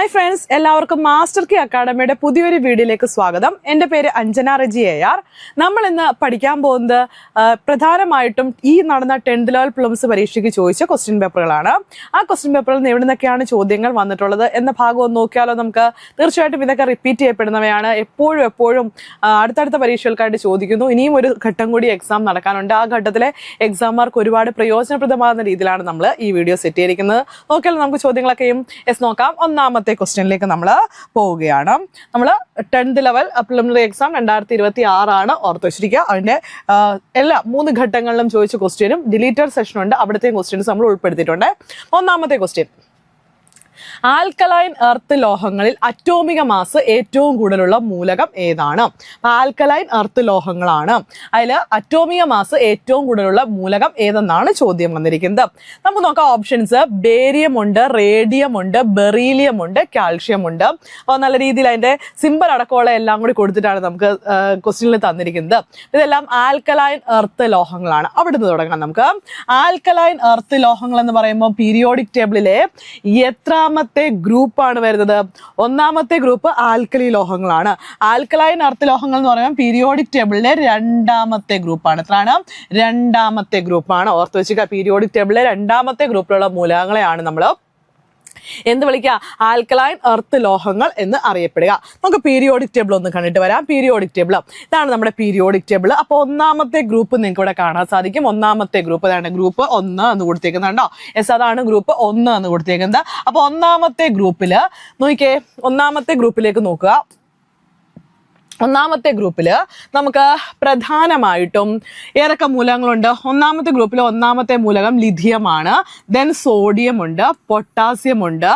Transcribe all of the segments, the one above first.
Hi friends, എല്ലാവർക്കും master key അക്കാഡമിയുടെ പുതിയൊരു വീഡിയോയിലേക്ക് സ്വാഗതം. എൻ്റെ പേര് അഞ്ജന റജി AR. നമ്മൾ ഇന്ന് പഠിക്കാൻ പോകുന്നത് പ്രധാനമായിട്ടും ഈ നടന്ന 10th ലെവൽ പ്രിലിംസ് പരീക്ഷയ്ക്ക് ചോദിച്ച ക്വസ്റ്റ്യൻ പേപ്പറുകളാണ്. ആ ക്വസ്റ്റ്യൻ പേപ്പറിൽ നിന്ന് എവിടെ നിന്നൊക്കെയാണ് ചോദ്യങ്ങൾ വന്നിട്ടുള്ളത് എന്ന ഭാഗം ഒന്ന് നോക്കിയാലോ നമുക്ക്. തീർച്ചയായിട്ടും ഇതൊക്കെ റിപ്പീറ്റ് ചെയ്യപ്പെടുന്നവയാണ്. എപ്പോഴും അടുത്തടുത്ത പരീക്ഷകൾക്കായിട്ട് ചോദിക്കുന്നു. ഇനിയും ഒരു ഘട്ടം കൂടി എക്സാം നടക്കാനുണ്ട്. ആ ഘട്ടത്തിലെ എക്സാമാർക്ക് ഒരുപാട് പ്രയോജനപ്രദമാകുന്ന രീതിയിലാണ് നമ്മൾ ഈ വീഡിയോ സെറ്റ് ചെയ്തിരിക്കുന്നത്. നോക്കിയാൽ നമുക്ക് ചോദ്യങ്ങളൊക്കെയും നോക്കാം. ഒന്നാമത്തെ ക്വസ്റ്റ്യനിലേക്ക് നമ്മൾ പോവുകയാണ്. നമ്മൾ 10th ലെവൽ പ്രിലിമിനറി എക്സാം 2026 ആണ്. ഓർത്ത് വെച്ചിരിക്കുക. അതിന്റെ എല്ലാ 3 ഘട്ടങ്ങളിലും ചോദിച്ച ക്വസ്റ്റ്യനും ഡിലീറ്റഡ് സെഷൻ ഉണ്ട്. അവിടുത്തെ ക്വസ്റ്റ്യൻസ് നമ്മൾ ഉൾപ്പെടുത്തിയിട്ടുണ്ട്. ഒന്നാമത്തെ ക്വസ്റ്റ്യൻ, ആൽക്കലൈൻ എർത്ത് ലോഹങ്ങളിൽ അറ്റോമിക മാസ് ഏറ്റവും കൂടുതലുള്ള മൂലകം ഏതാണ്? ആൽക്കലൈൻ എർത്ത് ലോഹങ്ങളാണ്. അതിൽ അറ്റോമിക മാസ് ഏറ്റവും കൂടുതലുള്ള മൂലകം ഏതെന്നാണ് ചോദ്യം വന്നിരിക്കുന്നത്. നമുക്ക് നോക്കാം ഓപ്ഷൻസ്. ബേരിയം ഉണ്ട്, റേഡിയം ഉണ്ട്, ബെറീലിയം ഉണ്ട്, കാൽഷ്യം ഉണ്ട്. അപ്പോൾ നല്ല രീതിയിൽ അതിന്റെ സിമ്പിൾ അടക്കമുള്ള എല്ലാം കൂടി കൊടുത്തിട്ടാണ് നമുക്ക് ക്വസ്റ്റ്യനിൽ തന്നിരിക്കുന്നത്. ഇതെല്ലാം ആൽക്കലൈൻ എർത്ത് ലോഹങ്ങളാണ്. അവിടുന്ന് തുടങ്ങാം നമുക്ക്. ആൽക്കലൈൻ എർത്ത് ലോഹങ്ങൾ എന്ന് പറയുമ്പോൾ പീരിയോഡിക് ടേബിളിലെ എത്രാമത്തെ ഗ്രൂപ്പാണ് വരുന്നത്? ഒന്നാമത്തെ ഗ്രൂപ്പ് ആൽക്കലി ലോഹങ്ങളാണ്. ആൽക്കലൈൻ എർത്ത് ലോഹങ്ങൾ എന്ന് പറയുമ്പോൾ പീരിയോഡിക് ടേബിളിലെ 2ാമത്തെ ഗ്രൂപ്പാണ്. എത്രയാണ്? 2ാമത്തെ ഗ്രൂപ്പാണ്. ഓർത്ത് വെച്ചിരിക്കുക. പീരിയോഡിക് ടേബിളിലെ 2ാമത്തെ ഗ്രൂപ്പിലുള്ള മൂലകങ്ങളെയാണ് നമ്മൾ എന്ത് വിളിക്കുക? ആൽക്കലൈൻ എർത്ത് ലോഹങ്ങൾ എന്ന് അറിയപ്പെടുക. നമുക്ക് പീരിയോഡിക് ടേബിൾ ഒന്ന് കണ്ടിട്ട് വരാം. പീരിയോഡിക് ടേബിൾ ഇതാണ് നമ്മുടെ പീരിയോഡിക് ടേബിൾ. അപ്പോൾ ഒന്നാമത്തെ ഗ്രൂപ്പ് നിങ്ങൾക്ക് ഇവിടെ കാണാൻ സാധിക്കും. ഒന്നാമത്തെ ഗ്രൂപ്പ് ഇതാണ് ഗ്രൂപ്പ് 1 എന്ന് കൊടുത്തേക്കുന്നുണ്ടോ? അതാണ് ഗ്രൂപ്പ് 1 എന്ന് കൊടുത്തേക്കുന്നത്. അപ്പോൾ ഒന്നാമത്തെ ഗ്രൂപ്പില് നോക്കിയേ, ഒന്നാമത്തെ ഗ്രൂപ്പിലേക്ക് നോക്കുക. ഒന്നാമത്തെ ഗ്രൂപ്പിൽ നമുക്ക് പ്രധാനമായിട്ടും ഏതൊക്കെ മൂലകങ്ങളുണ്ട്? ഒന്നാമത്തെ ഗ്രൂപ്പിൽ ഒന്നാമത്തെ മൂലകം ലിഥിയം ആണ്. ദെൻ സോഡിയം ഉണ്ട്, പൊട്ടാസ്യം ഉണ്ട്,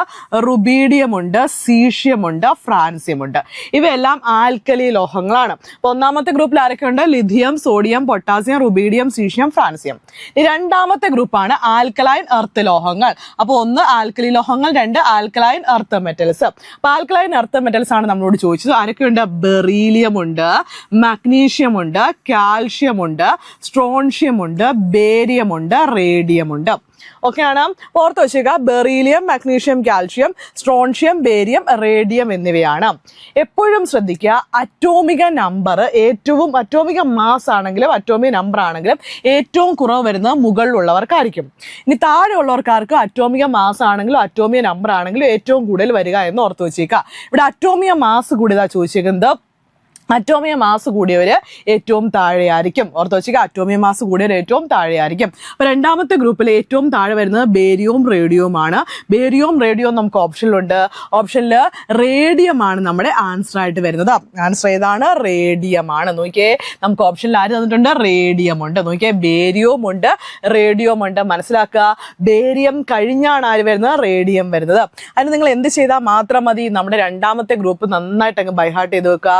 റുബീഡിയം ഉണ്ട്, സീഷ്യം ഉണ്ട്, ഫ്രാൻസിയം ഉണ്ട്. ഇവയെല്ലാം ആൽക്കലി ലോഹങ്ങളാണ്. അപ്പോൾ ഒന്നാമത്തെ ഗ്രൂപ്പിൽ ആരൊക്കെയുണ്ട്? Lithium, sodium, potassium, rubidium, caesium, francium. ഈ 2ാമത്തെ ഗ്രൂപ്പാണ് ആൽക്കലൈൻ എർത്ത് ലോഹങ്ങൾ. അപ്പോൾ 1 ആൽക്കലി ലോഹങ്ങൾ, 2 ആൽക്കലൈൻ എർത്ത് മെറ്റൽസ്. അപ്പോൾ ആൽക്കലൈൻ എർത്ത് മെറ്റൽസ് ആണ് നമ്മളോട് ചോദിച്ചത്. ആരൊക്കെയുണ്ട്? ബെറീലിയം ഉണ്ട്, മഗ്നീഷ്യം ഉണ്ട്, കാൽഷ്യം ഉണ്ട്, സ്ട്രോൺഷ്യം ഉണ്ട്, ബേരിയം ഉണ്ട്, റേഡിയം ഉണ്ട്. ഓക്കെയാണ്. ഓർത്ത് വെച്ചേക്കുക. Beryllium, magnesium, calcium, strontium, barium, radium എന്നിവയാണ്. എപ്പോഴും ശ്രദ്ധിക്കുക, അറ്റോമിക നമ്പർ അറ്റോമിക മാസ് ആണെങ്കിലും അറ്റോമിക നമ്പർ ആണെങ്കിലും ഏറ്റവും കുറവ് വരുന്നത് മുകളിലുള്ളവർക്കായിരിക്കും. ഇനി താഴെയുള്ളവർക്കാർക്ക് അറ്റോമിക മാസ് ആണെങ്കിലും അറ്റോമിക നമ്പർ ആണെങ്കിലും ഏറ്റവും കൂടുതൽ വരിക എന്ന് ഓർത്ത് വെച്ചേക്കുക. ഇവിടെ അറ്റോമിക മാസ് കൂടിയതാ ചോദിച്ചേക്കുന്നത്. അറ്റോമിക മാസ് കൂടിയവര് ഏറ്റവും താഴെയായിരിക്കും. ഓർത്ത് വെച്ചിരിക്കുക. അറ്റോമിക മാസ് കൂടിയവർ ഏറ്റവും താഴെയായിരിക്കും. അപ്പൊ 2ാമത്തെ ഗ്രൂപ്പിൽ ഏറ്റവും താഴെ വരുന്നത് ബേരിയവും റേഡിയവും ആണ്. ബേരിയവും റേഡിയവും നമുക്ക് ഓപ്ഷനിലുണ്ട്. ഓപ്ഷനിൽ റേഡിയം ആണ് നമ്മുടെ ആൻസർ ആയിട്ട് വരുന്നത്. ആൻസർ ഏതാണ്? റേഡിയം ആണ്. നോക്കിയേ, നമുക്ക് ഓപ്ഷനിൽ ആര് തന്നിട്ടുണ്ട്? റേഡിയം ഉണ്ട്. നോക്കിയേ, ബേരിയവും ഉണ്ട്, റേഡിയവും ഉണ്ട്. മനസ്സിലാക്കുക. ബേരിയം കഴിഞ്ഞാണ് ആര് വരുന്നത്? റേഡിയം വരുന്നത്. അതിന് നിങ്ങൾ എന്ത് ചെയ്താൽ മാത്രം മതി? നമ്മുടെ 2ാമത്തെ ഗ്രൂപ്പ് നന്നായിട്ട് അങ്ങ് ബൈഹാർട്ട് ചെയ്ത് വെക്കുക.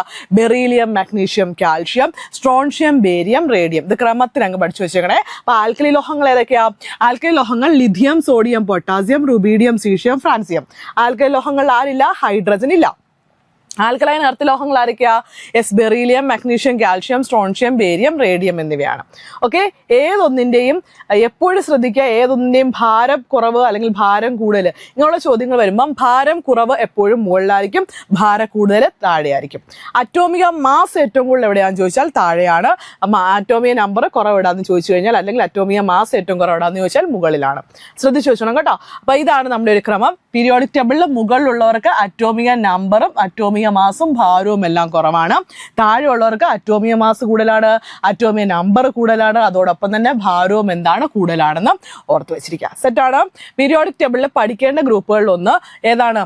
Beryllium, magnesium, calcium, strontium, barium, radium. ഇത് ക്രമത്തിൽ അങ്ങ് പഠിച്ചു വെച്ചേക്കണേ. അപ്പൊ ആൽക്കലി ലോഹങ്ങൾ ഏതൊക്കെയാ? ആൽക്കലി ലോഹങ്ങൾ lithium, sodium, potassium, rubidium, caesium, francium. Alkali ലോഹങ്ങളിൽ ആരില്ല? ഹൈഡ്രജൻ ഇല്ല. ആൽക്കലൈൻ എർത്ത് ലോഹങ്ങൾ ആരൊക്കെയാ? Beryllium, magnesium, calcium, strontium, barium, radium എന്നിവയാണ്. ഓക്കെ. ഏതൊന്നിന്റെയും എപ്പോഴും ശ്രദ്ധിക്കുക, ഏതൊന്നിന്റെയും ഭാരം കുറവ് അല്ലെങ്കിൽ ഭാരം കൂടുതൽ ഇങ്ങനെയുള്ള ചോദ്യങ്ങൾ വരുമ്പം ഭാരം കുറവ് എപ്പോഴും മുകളിലായിരിക്കും, ഭാരം കൂടുതൽ താഴെയായിരിക്കും. അറ്റോമിക മാസ് ഏറ്റവും കൂടുതൽ എവിടെയാണെന്ന് ചോദിച്ചാൽ താഴെയാണ്. അറ്റോമിക നമ്പർ കുറവ് എവിടാന്ന് ചോദിച്ചു കഴിഞ്ഞാൽ, അല്ലെങ്കിൽ അറ്റോമിക മാസ് ഏറ്റവും കുറവ് എവിടാന്ന് ചോദിച്ചാൽ മുകളിലാണ്. ശ്രദ്ധിച്ചു വെച്ചോണം കേട്ടോ. അപ്പൊ ഇതാണ് നമ്മുടെ ഒരു ക്രമം. പീരിയോഡിക് ടേബിളിൽ മുകളിലുള്ളവർക്ക് അറ്റോമിക നമ്പറും അറ്റോമിക മാസും ഭാരവും എല്ലാം കുറവാണ്. താഴെയുള്ളവർക്ക് അറ്റോമിക മാസ് കൂടുതലാണ്, അറ്റോമിക നമ്പർ കൂടുതലാണ്, അതോടൊപ്പം തന്നെ ഭാരവും എന്താണ്? കൂടുതലാണെന്ന് ഓർത്ത് വെച്ചിരിക്കുക. സെറ്റാണ്. പീരിയോഡിക് ടേബിളിൽ പഠിക്കേണ്ട ഗ്രൂപ്പുകളിൽ ഒന്ന് ഏതാണ്?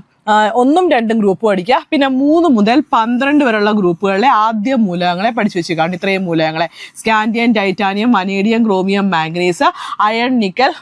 1ഉം 2ഉം ഗ്രൂപ്പ് പഠിക്കുക. പിന്നെ 3 മുതൽ 12 വരെയുള്ള ഗ്രൂപ്പുകളിലെ ആദ്യ മൂലകങ്ങളെ പഠിച്ചു വെച്ചിരിക്കുകയാണ്. ഇത്രയും മൂലകങ്ങളെ: scandium, titanium, vanadium, chromium, manganese, iron, nickel,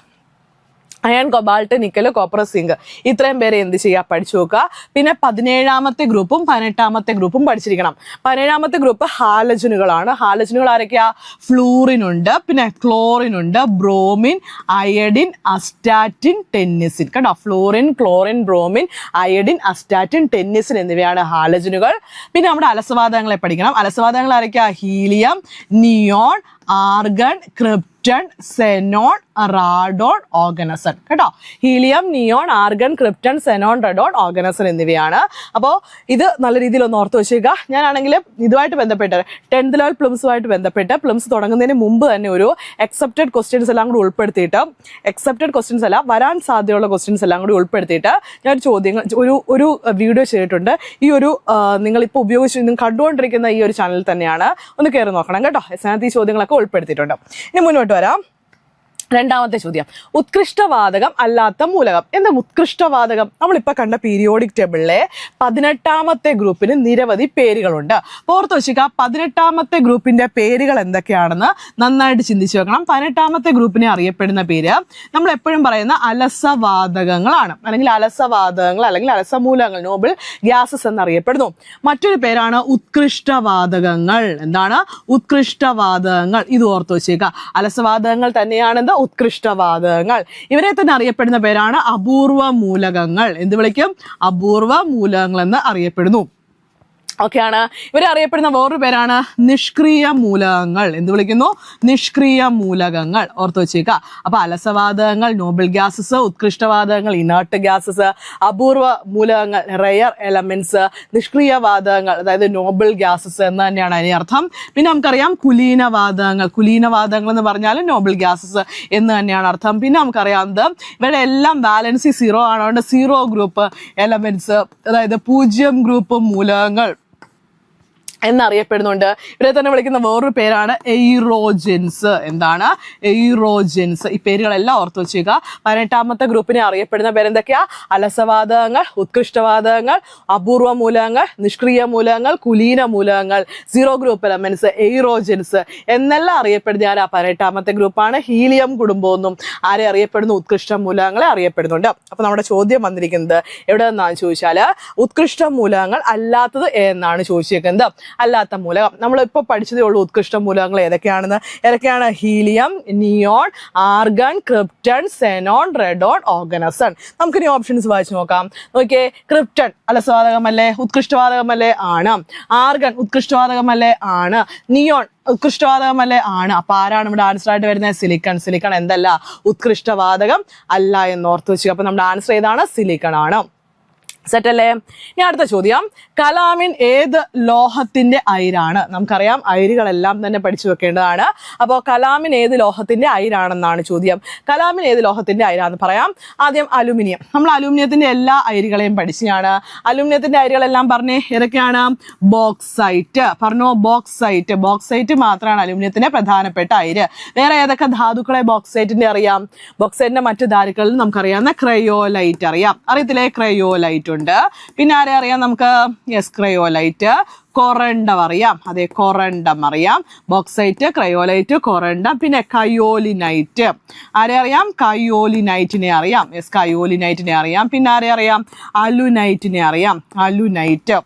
iron, cobalt, nickel, copper, zinc. ഇത്രയും പേരെ എന്ത് ചെയ്യുക? പഠിച്ചു നോക്കുക. പിന്നെ 17ാമത്തെ ഗ്രൂപ്പും 18ാമത്തെ ഗ്രൂപ്പും പഠിച്ചിരിക്കണം. 17ാമത്തെ ഗ്രൂപ്പ് ഹാലജനുകളാണ്. ഹാലജനുകൾ ആരൊക്കെയാ? ഫ്ലൂറിൻ ഉണ്ട്, പിന്നെ ക്ലോറിൻ ഉണ്ട്, ബ്രോമിൻ, അയഡിൻ, അസ്റ്റാറ്റിൻ, ടെന്നിസിൻ. കേട്ടോ, fluorine, chlorine, bromine, iodine, astatine, tennessine എന്നിവയാണ് ഹാലജനുകൾ. പിന്നെ നമ്മുടെ അലസവാതകങ്ങളെ പഠിക്കണം. അലസവാതകങ്ങൾ ആരൊക്കെയാ? Helium, neon, argon, krypton, xenon, radon, oganesson. കേട്ടോ, helium, neon, argon, krypton, xenon, radon, oganesson എന്നിവയാണ്. അപ്പോൾ ഇത് നല്ല രീതിയിൽ ഒന്ന് ഓർത്ത് വെച്ചേക്കുക. ഞാനാണെങ്കിൽ ഇതുമായിട്ട് ബന്ധപ്പെട്ട് 10th ലെവൽ പ്ലിംസുമായിട്ട് ബന്ധപ്പെട്ട് പ്ലിംസ് തുടങ്ങുന്നതിന് മുമ്പ് തന്നെ ഒരു എക്സെപ്റ്റഡ് ക്വസ്റ്റ്യൻസ് എല്ലാം കൂടി ഉൾപ്പെടുത്തിയിട്ട്, എക്സെപ്റ്റഡ് ക്വസ്റ്റ്യൻസ് അല്ല, വരാൻ സാധ്യതയുള്ള ക്വസ്റ്റ്യൻസ് എല്ലാം കൂടി ഉൾപ്പെടുത്തിയിട്ട് ഞാൻ ചോദ്യങ്ങൾ ഒരു വീഡിയോ ചെയ്തിട്ടുണ്ട്. ഈ ഒരു നിങ്ങളിപ്പോൾ നിങ്ങൾ കണ്ടുകൊണ്ടിരിക്കുന്ന ഈ ഒരു ചാനൽ തന്നെയാണ്, ഒന്ന് കയറി നോക്കണം കേട്ടോ. അതിനകത്ത് ഈ ചോദ്യങ്ങളൊക്കെ ഉൾപ്പെടുത്തിയിട്ടുണ്ട്. ഇനി മുന്നോട്ട് വരാം. രണ്ടാമത്തെ ചോദ്യം, ഉത്കൃഷ്ടവാതകം അല്ലാത്ത മൂലകം. എന്താ ഉത്കൃഷ്ടവാതകം? നമ്മളിപ്പോൾ കണ്ട പീരിയോഡിക് ടേബിളിലെ 18ാമത്തെ ഗ്രൂപ്പിന് നിരവധി പേരുകളുണ്ട്. ഓർത്ത് വെച്ചിരിക്കുക, 18ാമത്തെ ഗ്രൂപ്പിന്റെ പേരുകൾ എന്തൊക്കെയാണെന്ന് നന്നായിട്ട് ചിന്തിച്ചു വെക്കണം. 18ാമത്തെ ഗ്രൂപ്പിനെ അറിയപ്പെടുന്ന പേര് നമ്മൾ എപ്പോഴും പറയുന്ന അലസവാതകങ്ങളാണ്, അല്ലെങ്കിൽ അലസവാതകങ്ങൾ, അല്ലെങ്കിൽ അലസമൂലകങ്ങൾ, നോബിൾ ഗ്യാസസ് എന്നറിയപ്പെടുന്നു. മറ്റൊരു പേരാണ് ഉത്കൃഷ്ടവാതകങ്ങൾ. എന്താണ് ഉത്കൃഷ്ടവാതകങ്ങൾ? ഇത് ഓർത്ത് വെച്ചേക്കുക. അലസവാതകങ്ങൾ തന്നെയാണെന്ന് ഉത്കൃഷ്ടവാതകങ്ങൾ. ഇവരെ തന്നെ അറിയപ്പെടുന്ന പേരാണ് അപൂർവ മൂലകങ്ങൾ. എന്ത് വിളിക്കും? അപൂർവ മൂലകങ്ങൾ എന്ന് അറിയപ്പെടുന്നു. ഓക്കെയാണ്. ഇവരെ അറിയപ്പെടുന്ന വേറൊരു പേരാണ് നിഷ്ക്രിയ മൂലകങ്ങൾ. എന്ത് വിളിക്കുന്നു? നിഷ്ക്രിയ മൂലകങ്ങൾ. ഓർത്ത് വെച്ചേക്കുക. അപ്പൊ അലസവാതകങ്ങൾ, നോബിൾ ഗ്യാസസ്, ഉത്കൃഷ്ടവാതകങ്ങൾ, ഇനേർട്ട് ഗ്യാസസ്, അപൂർവ മൂലകങ്ങൾ, റെയർ എലമെന്റ്സ്, നിഷ്ക്രിയവാതകങ്ങൾ, അതായത് നോബിൾ ഗ്യാസസ് എന്ന് തന്നെയാണ് അതിന്റെ അർത്ഥം. പിന്നെ നമുക്കറിയാം കുലീനവാതകങ്ങൾ. കുലീനവാതകങ്ങൾ എന്ന് പറഞ്ഞാൽ നോബിൾ ഗ്യാസസ് എന്ന് തന്നെയാണ് അർത്ഥം. പിന്നെ നമുക്കറിയാവുന്നത് ഇവരുടെ എല്ലാം വാലൻസി 0 ആണ്. അതുകൊണ്ട് 0 ഗ്രൂപ്പ് എലമെന്റ്സ്, അതായത് 0 ഗ്രൂപ്പ് മൂലകങ്ങൾ എന്നറിയപ്പെടുന്നുണ്ട്. ഇവരെ തന്നെ വിളിക്കുന്ന വേറൊരു പേരാണ് എയ്റോജൻസ്. എന്താണ്? എയ്റോജൻസ്. ഈ പേരുകളെല്ലാം ഓർത്ത് വെച്ചേക്കുക. 18ാമത്തെ ഗ്രൂപ്പിനെ അറിയപ്പെടുന്ന പേരെന്തൊക്കെയാ? അലസവാതകങ്ങൾ, ഉത്കൃഷ്ടവാതകങ്ങൾ, അപൂർവ മൂലകങ്ങൾ, നിഷ്ക്രിയ മൂലകങ്ങൾ, കുലീന മൂലകങ്ങൾ, 0 ഗ്രൂപ്പ് എലമെന്റ്സ്, എയ്റോജൻസ് എന്നെല്ലാം അറിയപ്പെടുന്ന ആരാ? 18ാമത്തെ ഗ്രൂപ്പാണ്. ഹീലിയം കുടുംബമൊന്നും ആരെ അറിയപ്പെടുന്നു? ഉത്കൃഷ്ട മൂലകങ്ങളെ അറിയപ്പെടുന്നുണ്ട്. അപ്പൊ നമ്മുടെ ചോദ്യം വന്നിരിക്കുന്നത് എവിടെ നിന്നാണ് ചോദിച്ചാൽ, ഉത്കൃഷ്ട മൂലകങ്ങൾ അല്ലാത്തത് എന്നാണ് ചോദിച്ചേക്കുന്നത്. അല്ലാത്ത മൂലകം നമ്മളിപ്പോൾ പഠിച്ചതേ ഉള്ളൂ. ഉത്കൃഷ്ട മൂലകങ്ങൾ ഏതൊക്കെയാണ്? Helium, neon, argon, krypton, xenon, radon, oganesson. നമുക്കിനി ഓപ്ഷൻസ് വായിച്ചു നോക്കാം. നോക്കിയേ, ക്രിപ്റ്റൺ അലസവാതകമല്ലേ? ഉത്കൃഷ്ടവാതകമല്ലേ? ആണ്. ആർഗൺ ഉത്കൃഷ്ടവാതകമല്ലേ? ആണ്. നിയോൺ ഉത്കൃഷ്ടവാതകമല്ലേ? ആണ്. അപ്പൊ ആരാണ് ഇവിടെ ആൻസർ ആയിട്ട് വരുന്നത്? സിലിക്കൺ. സിലിക്കൺ എന്തല്ല? ഉത്കൃഷ്ടവാതകം അല്ല എന്ന് ഓർത്ത് വെച്ചു. അപ്പൊ നമ്മുടെ ആൻസർ ഏതാണ്? സിലിക്കൺ ആണ്. സെറ്റല്ലേ? ഇനി അടുത്ത ചോദ്യം, കലാമിൻ ഏത് ലോഹത്തിന്റെ അയിരാണ്? നമുക്കറിയാം അയിരുകളെല്ലാം തന്നെ പഠിച്ചു വെക്കേണ്ടതാണ്. അപ്പോൾ കലാമിൻ ഏത് ലോഹത്തിന്റെ അയിരാണെന്നാണ് ചോദ്യം. കലാമിൻ ഏത് ലോഹത്തിന്റെ അയിരാന്ന് പറയാം. ആദ്യം അലുമിനിയം. നമ്മൾ അലുമിനിയത്തിന്റെ എല്ലാ അയിരുകളെയും പഠിച്ചാണ്. അലുമിനിയത്തിന്റെ അയിരുകളെല്ലാം പറഞ്ഞേ ഏതൊക്കെയാണ്? ബോക്സൈറ്റ്. പറഞ്ഞോ, ബോക്സൈറ്റ്. ബോക്സൈറ്റ് മാത്രമാണ് അലുമിനിയത്തിന്റെ പ്രധാനപ്പെട്ട അയിര്. വേറെ ഏതൊക്കെ ധാതുക്കളെ ബോക്സൈറ്റിന്റെ അറിയാം? ബോക്സൈറ്റിന്റെ മറ്റു ധാതുക്കളിൽ നമുക്കറിയാവുന്ന ക്രയോലൈറ്റ് അറിയാം. അറിയത്തില്ലേ? ക്രയോലൈറ്റ് ഉണ്ട്. പിന്നെ ആരെ അറിയാം നമുക്ക്? Yes, cryolite. കൊറണ്ടം അറിയാം. അതെ, കൊറണ്ടം അറിയാം. Bauxite, cryolite, corundum. പിന്നെ കയോലിനൈറ്റ്. ആരെ അറിയാം? കയോലിനൈറ്റിനെ അറിയാം. യെസ്, കയോലിനൈറ്റിനെ അറിയാം. പിന്നെ ആരെ അറിയാം? അലുനൈറ്റിനെ അറിയാം. അലുനൈറ്റ്.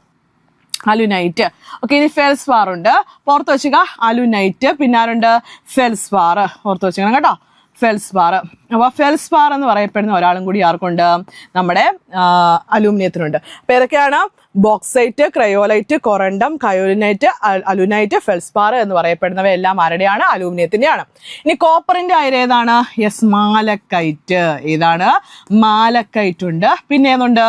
ഓക്കെ. ഇനി ഫെൽസ്പാർ ഉണ്ട്. ഓർത്ത് വെച്ചുക. അലുനൈറ്റ്. പിന്നെ ആരുണ്ട്? ഫെൽസ്പാർ. ഓർത്ത് വെച്ചേക്കണം കേട്ടോ. ഫെൽസ്പാർ. അപ്പോൾ ഫെൽസ്പാർ എന്ന് പറയപ്പെടുന്ന ഒരാളും കൂടി ആർക്കുണ്ട്? നമ്മുടെ അലൂമിനിയത്തിനുണ്ട്. അപ്പോൾ ഏതൊക്കെയാണ്? Bauxite, cryolite, corundum, kaolinite, alunite, feldspar എന്ന് പറയപ്പെടുന്നവയെല്ലാം ആരുടെയാണ്? അലൂമിനിയത്തിന്റെയാണ്. ഇനി കോപ്പറിന്റെ അയിര് ഏതാണ്? Yes, malachite. ഏതാണ്? മാലക്കൈറ്റ് ഉണ്ട്. പിന്നെ ഏതുണ്ട്?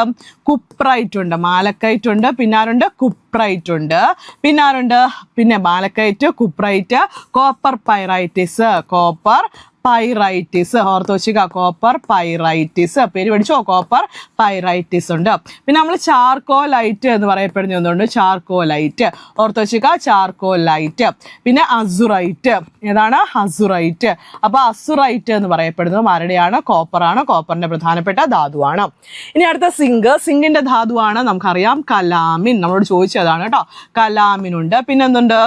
കുപ്രൈറ്റ് ഉണ്ട്. മാലക്കൈറ്റ് ഉണ്ട്. പിന്നെ ആരുണ്ട്? കുപ്രൈറ്റ് ഉണ്ട്. പിന്നെ ആരുണ്ട്? പിന്നെ malachite, cuprite, copper pyrites. Copper pyrites. ഓർത്ത് വെച്ചുക. Copper pyrites. പേര് പഠിച്ചോ? കോപ്പർ പൈറൈറ്റിസ് ഉണ്ട്. പിന്നെ നമ്മൾ ചാർക്കോലൈറ്റ് എന്ന് പറയപ്പെടുന്ന ഒന്നുണ്ട്. ചാർക്കോലൈറ്റ്. ഓർത്ത് വെച്ചുക. ചാർക്കോലൈറ്റ്. പിന്നെ അസുറൈറ്റ്. ഏതാണ്? അസുറൈറ്റ്. അപ്പൊ അസുറൈറ്റ് എന്ന് പറയപ്പെടുന്നത് ആരുടെയാണ്? കോപ്പറാണ്. കോപ്പറിന്റെ പ്രധാനപ്പെട്ട ധാതുവാണ്. ഇനി അടുത്ത സിങ്ക്. സിങ്കിന്റെ ധാതുവാണ് നമുക്കറിയാം കലാമിൻ. നമ്മളോട് ചോദിച്ചതാണ് കേട്ടോ. കലാമിൻ ഉണ്ട്. പിന്നെ എന്തുണ്ട്?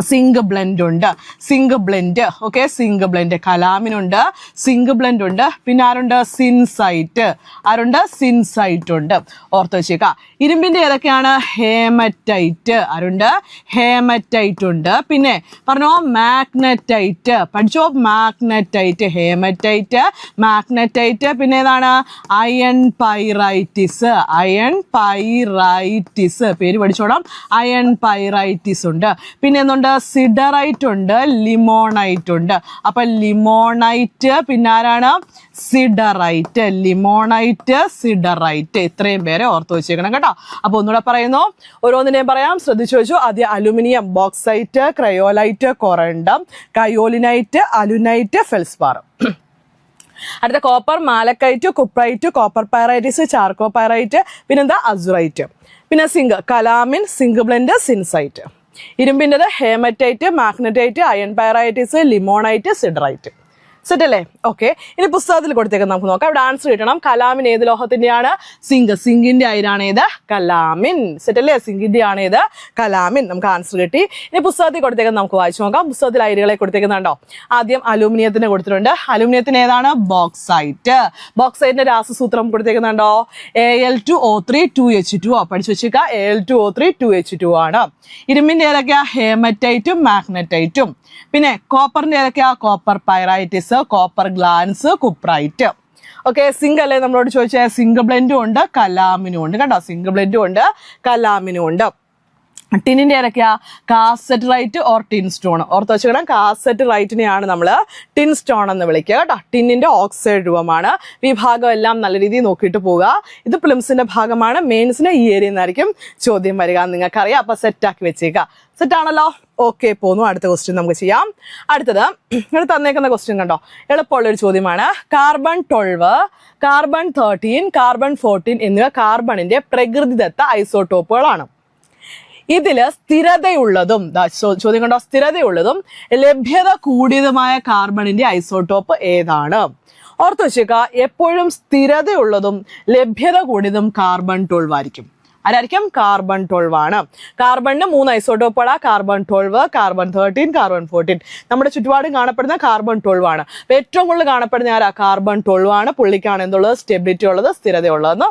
സിങ്ക് ബ്ലെൻഡ് ഉണ്ട്. Zinc blende. Okay, zinc blende. കലാമിനുണ്ട്. സിങ്ക് ബ്ലെൻഡ് ഉണ്ട്. പിന്നെ ആരുണ്ട്? സിൻസൈറ്റ്. ആരുണ്ട്? സിൻസൈറ്റ് ഉണ്ട്. ഓർത്ത് വെച്ചേക്കാം. ഇരുമ്പിന്റെ ഏതൊക്കെയാണ്? ഹേമറ്റൈറ്റ്. ആരുണ്ട്? ഹേമറ്റൈറ്റ് ഉണ്ട്. പിന്നെ പറഞ്ഞോ, മാഗ്നറ്റൈറ്റ്. പഠിച്ചോ? മാഗ്നറ്റൈറ്റ്. Hematite, magnetite. പിന്നെ ഏതാണ്? Iron pyrites. Iron pyrites. പേര് പഠിച്ചോടാം. അയൺ പൈറൈറ്റിസ് ഉണ്ട്. പിന്നെ എന്തുണ്ട്? ഏതൊക്കെയുണ്ട്? സിഡറൈറ്റ് ഉണ്ട്, ലിമോണൈറ്റ് ഉണ്ട്. അപ്പൊ ലിമോണൈറ്റ്, പിന്നെ ആരാണ്? സിഡറൈറ്റ്. ലിമോണൈറ്റ്, സിഡറൈറ്റ്, ഇത്രയും പേരെ ഓർത്ത് വെച്ചേക്കണം കേട്ടോ. അപ്പൊ ഒന്നുകൂടെ പറയുന്നു, ഓരോന്നിനെയും പറയാം, ശ്രദ്ധിച്ചു വെച്ചു. ആദ്യം aluminium, bauxite, cryolite, corundum, kaolinite, alunite, feldspar. അടുത്ത copper, malachite, cuprite, copper pyrites, chalcopyrite, പിന്നെന്താ? അസുറൈറ്റ്. പിന്നെ zinc, calamine, zinc blende, zincite. ഇരുമ്പിൻ്റെത് haematite, magnetite, iron pyrites, limonite, siderite. Set അല്ലേ? ഓക്കെ. ഇനി പുസ്തകത്തിൽ കൊടുത്തേക്ക് നമുക്ക് നോക്കാം. ഇവിടെ ആൻസർ കിട്ടണം. കലാമിൻ ഏത് ലോഹത്തിന്റെയാണ്? സിങ്ക്. സിങ്കിന്റെ അയിരാണ് ഏത്? കലാമിൻ. സെറ്റ് അല്ലേ? സിങ്കിന്റെ ആണ് ഏത്? കലാമിൻ. നമുക്ക് ആൻസർ കിട്ടി. ഇനി പുസ്തകത്തിൽ കൊടുത്തേക്ക് നമുക്ക് വായിച്ചു നോക്കാം. പുസ്തകത്തിൽ അയിരുകളെ കൊടുത്തേക്കുന്നുണ്ടോ? ആദ്യം അലൂമിനിയത്തിന് കൊടുത്തിട്ടുണ്ട്. അലൂമിനിയത്തിന് ഏതാണ്? ബോക്സൈറ്റ്. ബോക്സൈറ്റിന്റെ രാസസൂത്രം കൊടുത്തേക്കുന്നുണ്ടോ? Al2O3 2H2O. പഠിച്ചു വെച്ചേക്ക. Al2O3 2H2O ആണ്. ഇരുമ്പിന്റെ ഏതൊക്കെയാ? ഹേമറ്റൈറ്റും മാഗ്നറ്റൈറ്റും. പിന്നെ കോപ്പറിന്റെ ഏതൊക്കെയാ? Copper pyrites, copper glance, cuprite. Okay. Zinc അല്ലേ നമ്മളോട് ചോദിച്ചാൽ? സിങ്ക് ബ്ലെൻഡും ഉണ്ട്, കലാമിനും ഉണ്ട് കേട്ടോ. സിങ്ക് ബ്ലെൻഡും ഉണ്ട്, കലാമിനും ഉണ്ട്. ടിന്നിന്റെ ഏതൊക്കെയാ? Cassiterite or tin stone. ഓർത്ത് വെച്ചേക്കണം. കാസറ്റ് റൈറ്റിനെയാണ് നമ്മൾ ടിൻ സ്റ്റോൺ എന്ന് വിളിക്കുക കേട്ടോ. ടിന്നിന്റെ ഓക്സൈഡ് രൂപമാണ്. വിഭാഗം എല്ലാം നല്ല രീതിയിൽ നോക്കിയിട്ട് പോവുക. ഇത് പ്രിലിംസിന്റെ ഭാഗമാണ്. മെയിൻസിന് ഈ ഏരിയ നിന്നായിരിക്കും ചോദ്യം വരിക എന്ന് നിങ്ങൾക്കറിയാം. അപ്പൊ സെറ്റാക്കി വെച്ചേക്കുക. സെറ്റ് ആണല്ലോ? ഓക്കെ. പോന്നു. അടുത്ത ക്വസ്റ്റ്യൻ നമുക്ക് ചെയ്യാം. അടുത്തത് ഇവിടെ തന്നേക്കുന്ന ക്വസ്റ്റ്യൻ കണ്ടോ? എളുപ്പമുള്ളൊരു ചോദ്യമാണ്. കാർബൺ 12, കാർബൺ 13, കാർബൺ 14 എന്നിവ കാർബണിന്റെ പ്രകൃതിദത്ത ഐസോട്ടോപ്പുകളാണ്. ഇതില് സ്ഥിരതയുള്ളതും, ചോദ്യം കണ്ടോ? സ്ഥിരതയുള്ളതും ലഭ്യത കൂടിയതുമായ കാർബണിന്റെ ഐസോട്ടോപ്പ് ഏതാണ്? ഓർത്ത് വെച്ചേക്ക. എപ്പോഴും സ്ഥിരതയുള്ളതും ലഭ്യത കൂടിയതും കാർബൺ 12 ആയിരിക്കും. ആരായിരിക്കും? കാർബൺ 12 ആണ്. കാർബണിന് 3 ഐസോട്ടോപ്പുകളാ. Carbon 12, carbon 13, carbon 14. നമ്മുടെ ചുറ്റുപാടും കാണപ്പെടുന്ന കാർബൺ 12 ആണ്. അപ്പൊ ഏറ്റവും കൂടുതൽ കാണപ്പെടുന്ന ആരാ? കാർബൺ 12 ആണ്. പുള്ളിക്കാണ് എന്തുള്ളത്? സ്റ്റെബിലിറ്റി ഉള്ളത്, സ്ഥിരതയുള്ളതെന്ന്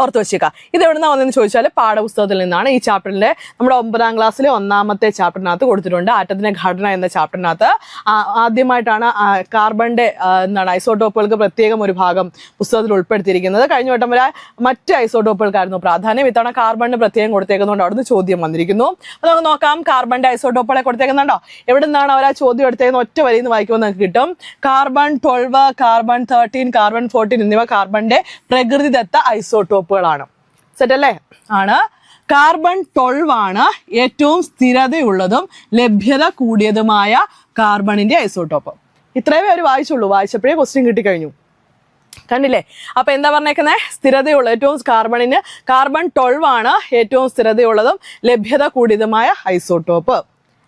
ഓർത്ത് വെച്ചേക്കാം. ഇത് എവിടുന്ന വന്നെന്ന് ചോദിച്ചാൽ പാഠപുസ്തകത്തിൽ നിന്നാണ്. ഈ ചാപ്റ്ററിന്റെ നമ്മുടെ 9ാം ക്ലാസ്സിലെ 1ാമത്തെ ചാപ്റ്ററിനകത്ത് കൊടുത്തിട്ടുണ്ട്. ആറ്റത്തിന്റെ ഘടന എന്ന ചാപ്റ്ററിനകത്ത് ആദ്യമായിട്ടാണ് കാർബണിന്റെ ഐസോട്ടോപ്പുകൾക്ക് പ്രത്യേകം ഒരു ഭാഗം പുസ്തകത്തിൽ ഉൾപ്പെടുത്തിയിരിക്കുന്നത്. കഴിഞ്ഞ വട്ടം വരെ മറ്റ് ഐസോട്ടോപ്പുകൾക്കായിരുന്നു പ്രാധാന്യം. ഇത്തവണ കാർബണിന് പ്രത്യേകം കൊടുത്തേക്കുന്നതുകൊണ്ട് അവിടുന്ന് ചോദ്യം വന്നിരിക്കുന്നു. അപ്പൊ നമുക്ക് നോക്കാം. കാർബണിന്റെ ഐസോട്ടോപ്പുകളെ കൊടുത്തേക്കുന്നുണ്ടോ? എവിടെ നിന്നാണ് അവർ ആ ചോദ്യം എടുത്തേക്കുന്ന? ഒറ്റ വരിയിൽ നിന്ന് വായിക്കുമ്പോൾ നിങ്ങൾക്ക് കിട്ടും. കാർബൺ 12, കാർബൺ 13, കാർബൺ 14 എന്നിവ കാർബണിന്റെ പ്രകൃതിദത്ത ഐസോട്ടോപ്പുകളാണ്. സെറ്റ് അല്ലേ? ആണ്. കാർബൺ 12 ആണ് ഏറ്റവും സ്ഥിരതയുള്ളതും ലഭ്യത കൂടിയതുമായ കാർബണിന്റെ ഐസോട്ടോപ്പ്. ഇത്രയും പേര് വായിച്ചുള്ളൂ. വായിച്ചപ്പോഴേ ക്വസ്റ്റ്യൻ കിട്ടിക്കഴിഞ്ഞു. കണ്ടില്ലേ? അപ്പൊ എന്താ പറഞ്ഞേക്കുന്നത്? സ്ഥിരതയുള്ള ഏറ്റവും കാർബണിന് കാർബൺ 12 ആണ് ഏറ്റവും സ്ഥിരതയുള്ളതും ലഭ്യത കൂടിയതുമായ ഐസോട്ടോപ്പ്.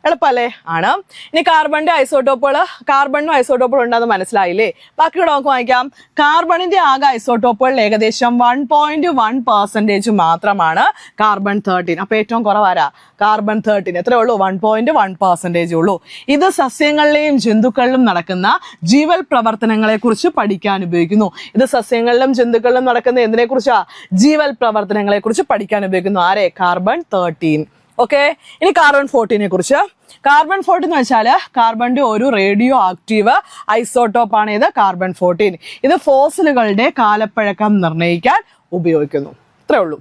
എളുപ്പല്ലേ? ആണ്. ഇനി കാർബണിന്റെ ഐസോട്ടോപ്പുകൾ, കാർബണിനും ഐസോട്ടോപ്പുകൾ ഉണ്ടെന്ന് മനസ്സിലായില്ലേ? ബാക്കിയോട് നമുക്ക് വായിക്കാം. കാർബണിന്റെ ആകെ ഐസോട്ടോപ്പുകൾ ഏകദേശം 1.1% മാത്രമാണ് കാർബൺ 13. അപ്പൊ ഏറ്റവും കുറവാരാ? കാർബൺ 13. എത്രയേ ഉള്ളൂ? 1.1% ഉള്ളൂ. ഇത് സസ്യങ്ങളിലെയും ജന്തുക്കളിലും നടക്കുന്ന ജീവൽ പ്രവർത്തനങ്ങളെ കുറിച്ച് പഠിക്കാൻ ഉപയോഗിക്കുന്നു. ഇത് സസ്യങ്ങളിലും ജന്തുക്കളിലും നടക്കുന്ന എന്തിനെ കുറിച്ചാ? ജീവൽ പ്രവർത്തനങ്ങളെ കുറിച്ച് പഠിക്കാൻ ഉപയോഗിക്കുന്നു. ആരെ? കാർബൺ 13. ഓക്കെ. ഇനി കാർബൺ 14 കുറിച്ച്. കാർബൺ 14 എന്ന് വെച്ചാൽ കാർബണിന്റെ ഒരു റേഡിയോ ആക്റ്റീവ് ഐസോട്ടോപ്പ് ആണ് ഇത് കാർബൺ 14. ഇത് ഫോസിലുകളുടെ കാലപ്പഴക്കം നിർണ്ണയിക്കാൻ ഉപയോഗിക്കുന്നു. ഇത്രേ ഉള്ളൂ.